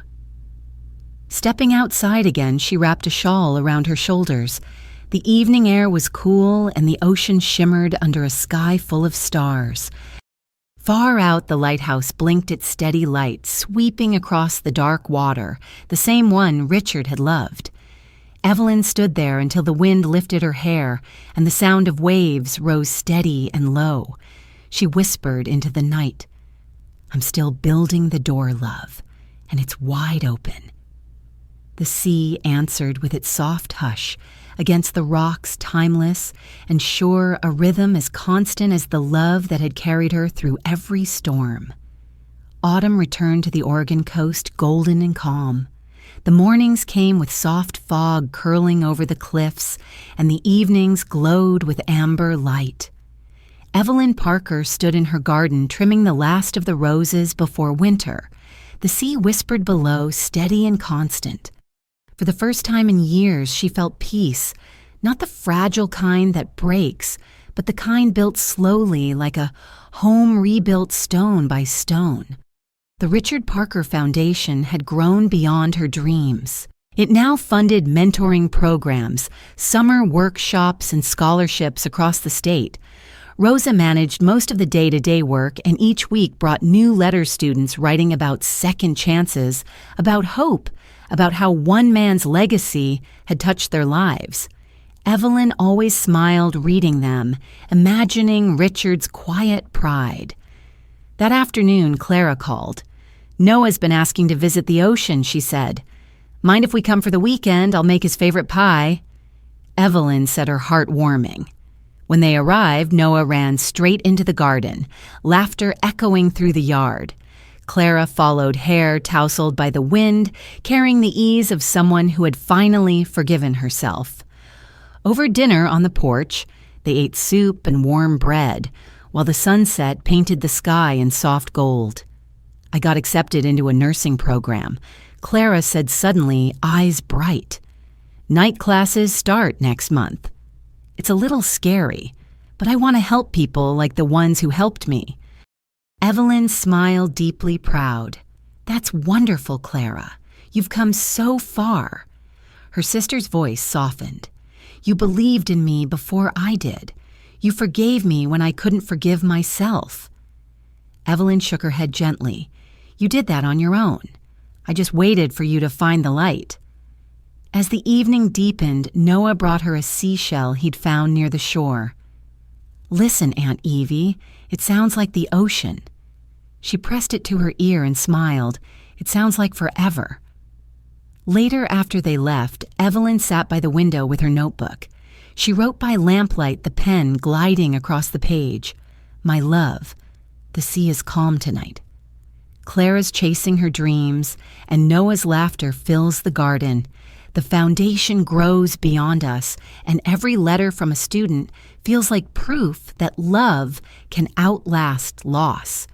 [SPEAKER 1] Stepping outside again, she wrapped a shawl around her shoulders. The evening air was cool and the ocean shimmered under a sky full of stars. Far out, the lighthouse blinked its steady light, sweeping across the dark water, the same one Richard had loved. Evelyn stood there until the wind lifted her hair and the sound of waves rose steady and low. She whispered into the night, "I'm still building the door, love, and it's wide open." The sea answered with its soft hush, against the rocks timeless and sure, a rhythm as constant as the love that had carried her through every storm. Autumn returned to the Oregon coast golden and calm. The mornings came with soft fog curling over the cliffs, and the evenings glowed with amber light. Evelyn Parker stood in her garden trimming the last of the roses before winter. The sea whispered below, steady and constant. For the first time in years, she felt peace, not the fragile kind that breaks, but the kind built slowly like a home rebuilt stone by stone. The Richard Parker Foundation had grown beyond her dreams. It now funded mentoring programs, summer workshops, and scholarships across the state. Rosa managed most of the day-to-day work and each week brought new letter students writing about second chances, about hope, about how one man's legacy had touched their lives. Evelyn always smiled reading them, imagining Richard's quiet pride. That afternoon, Clara called. "Noah's been asking to visit the ocean," she said. "Mind if we come for the weekend? I'll make his favorite pie." Evelyn said, her heart warming. When they arrived, Noah ran straight into the garden, laughter echoing through the yard. Clara followed, hair tousled by the wind, carrying the ease of someone who had finally forgiven herself. Over dinner on the porch, they ate soup and warm bread, while the sunset painted the sky in soft gold. "I got accepted into a nursing program," Clara said suddenly, eyes bright. "Night classes start next month. It's a little scary, but I want to help people like the ones who helped me." Evelyn smiled, deeply proud. "That's wonderful, Clara. You've come so far." Her sister's voice softened. "You believed in me before I did. You forgave me when I couldn't forgive myself." Evelyn shook her head gently. "You did that on your own. I just waited for you to find the light." As the evening deepened, Noah brought her a seashell he'd found near the shore. "Listen, Aunt Evie, it sounds like the ocean." She pressed it to her ear and smiled. "It sounds like forever." Later, after they left, Evelyn sat by the window with her notebook. She wrote by lamplight, the pen gliding across the page. "My love, the sea is calm tonight." Clara's chasing her dreams, and Noah's laughter fills the garden. The foundation grows beyond us, and every letter from a student feels like proof that love can outlast loss.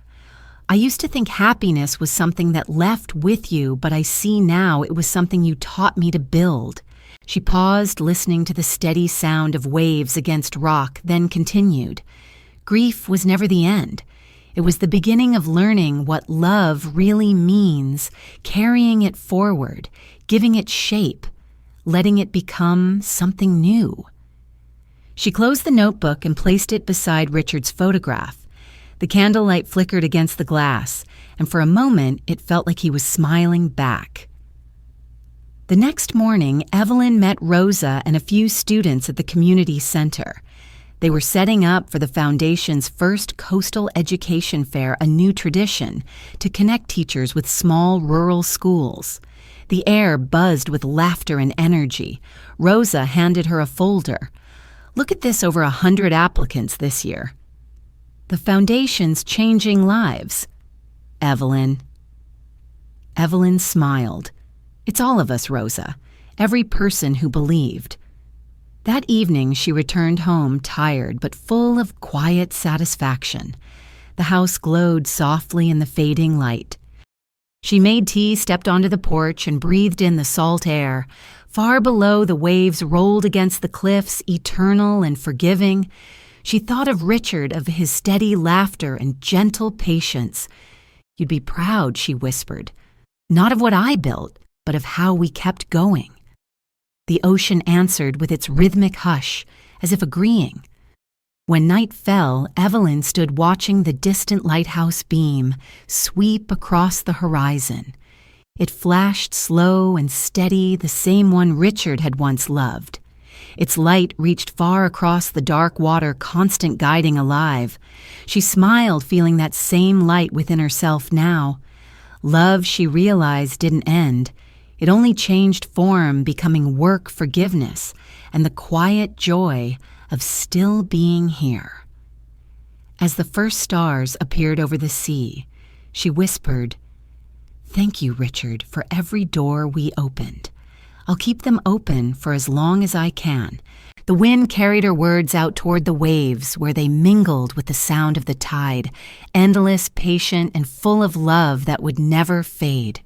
[SPEAKER 1] I used to think happiness was something that left with you, but I see now it was something you taught me to build. She paused, listening to the steady sound of waves against rock, then continued. Grief was never the end. It was the beginning of learning what love really means, carrying it forward, giving it shape, letting it become something new. She closed the notebook and placed it beside Richard's photograph. The candlelight flickered against the glass, and for a moment it felt like he was smiling back. The next morning, Evelyn met Rosa and a few students at the community center. They were setting up for the Foundation's first coastal education fair, a new tradition, to connect teachers with small rural schools. The air buzzed with laughter and energy. Rosa handed her a folder. "Look at this, over 100 applicants this year." "The Foundation's changing lives." Evelyn smiled. "It's all of us, Rosa. Every person who believed." That evening, she returned home tired but full of quiet satisfaction. The house glowed softly in the fading light. She made tea, stepped onto the porch, and breathed in the salt air. Far below, the waves rolled against the cliffs, eternal and forgiving. She thought of Richard, of his steady laughter and gentle patience. "You'd be proud," she whispered. "Not of what I built, but of how we kept going." The ocean answered with its rhythmic hush, as if agreeing. When night fell, Evelyn stood watching the distant lighthouse beam sweep across the horizon. It flashed slow and steady, the same one Richard had once loved. Its light reached far across the dark water, constant guiding alive. She smiled, feeling that same light within herself now. Love, she realized, didn't end. It only changed form, becoming work, forgiveness, and the quiet joy of still being here. As the first stars appeared over the sea, she whispered, Thank you, Richard, for every door we opened. I'll keep them open for as long as I can. The wind carried her words out toward the waves, where they mingled with the sound of the tide, endless, patient, and full of love that would never fade.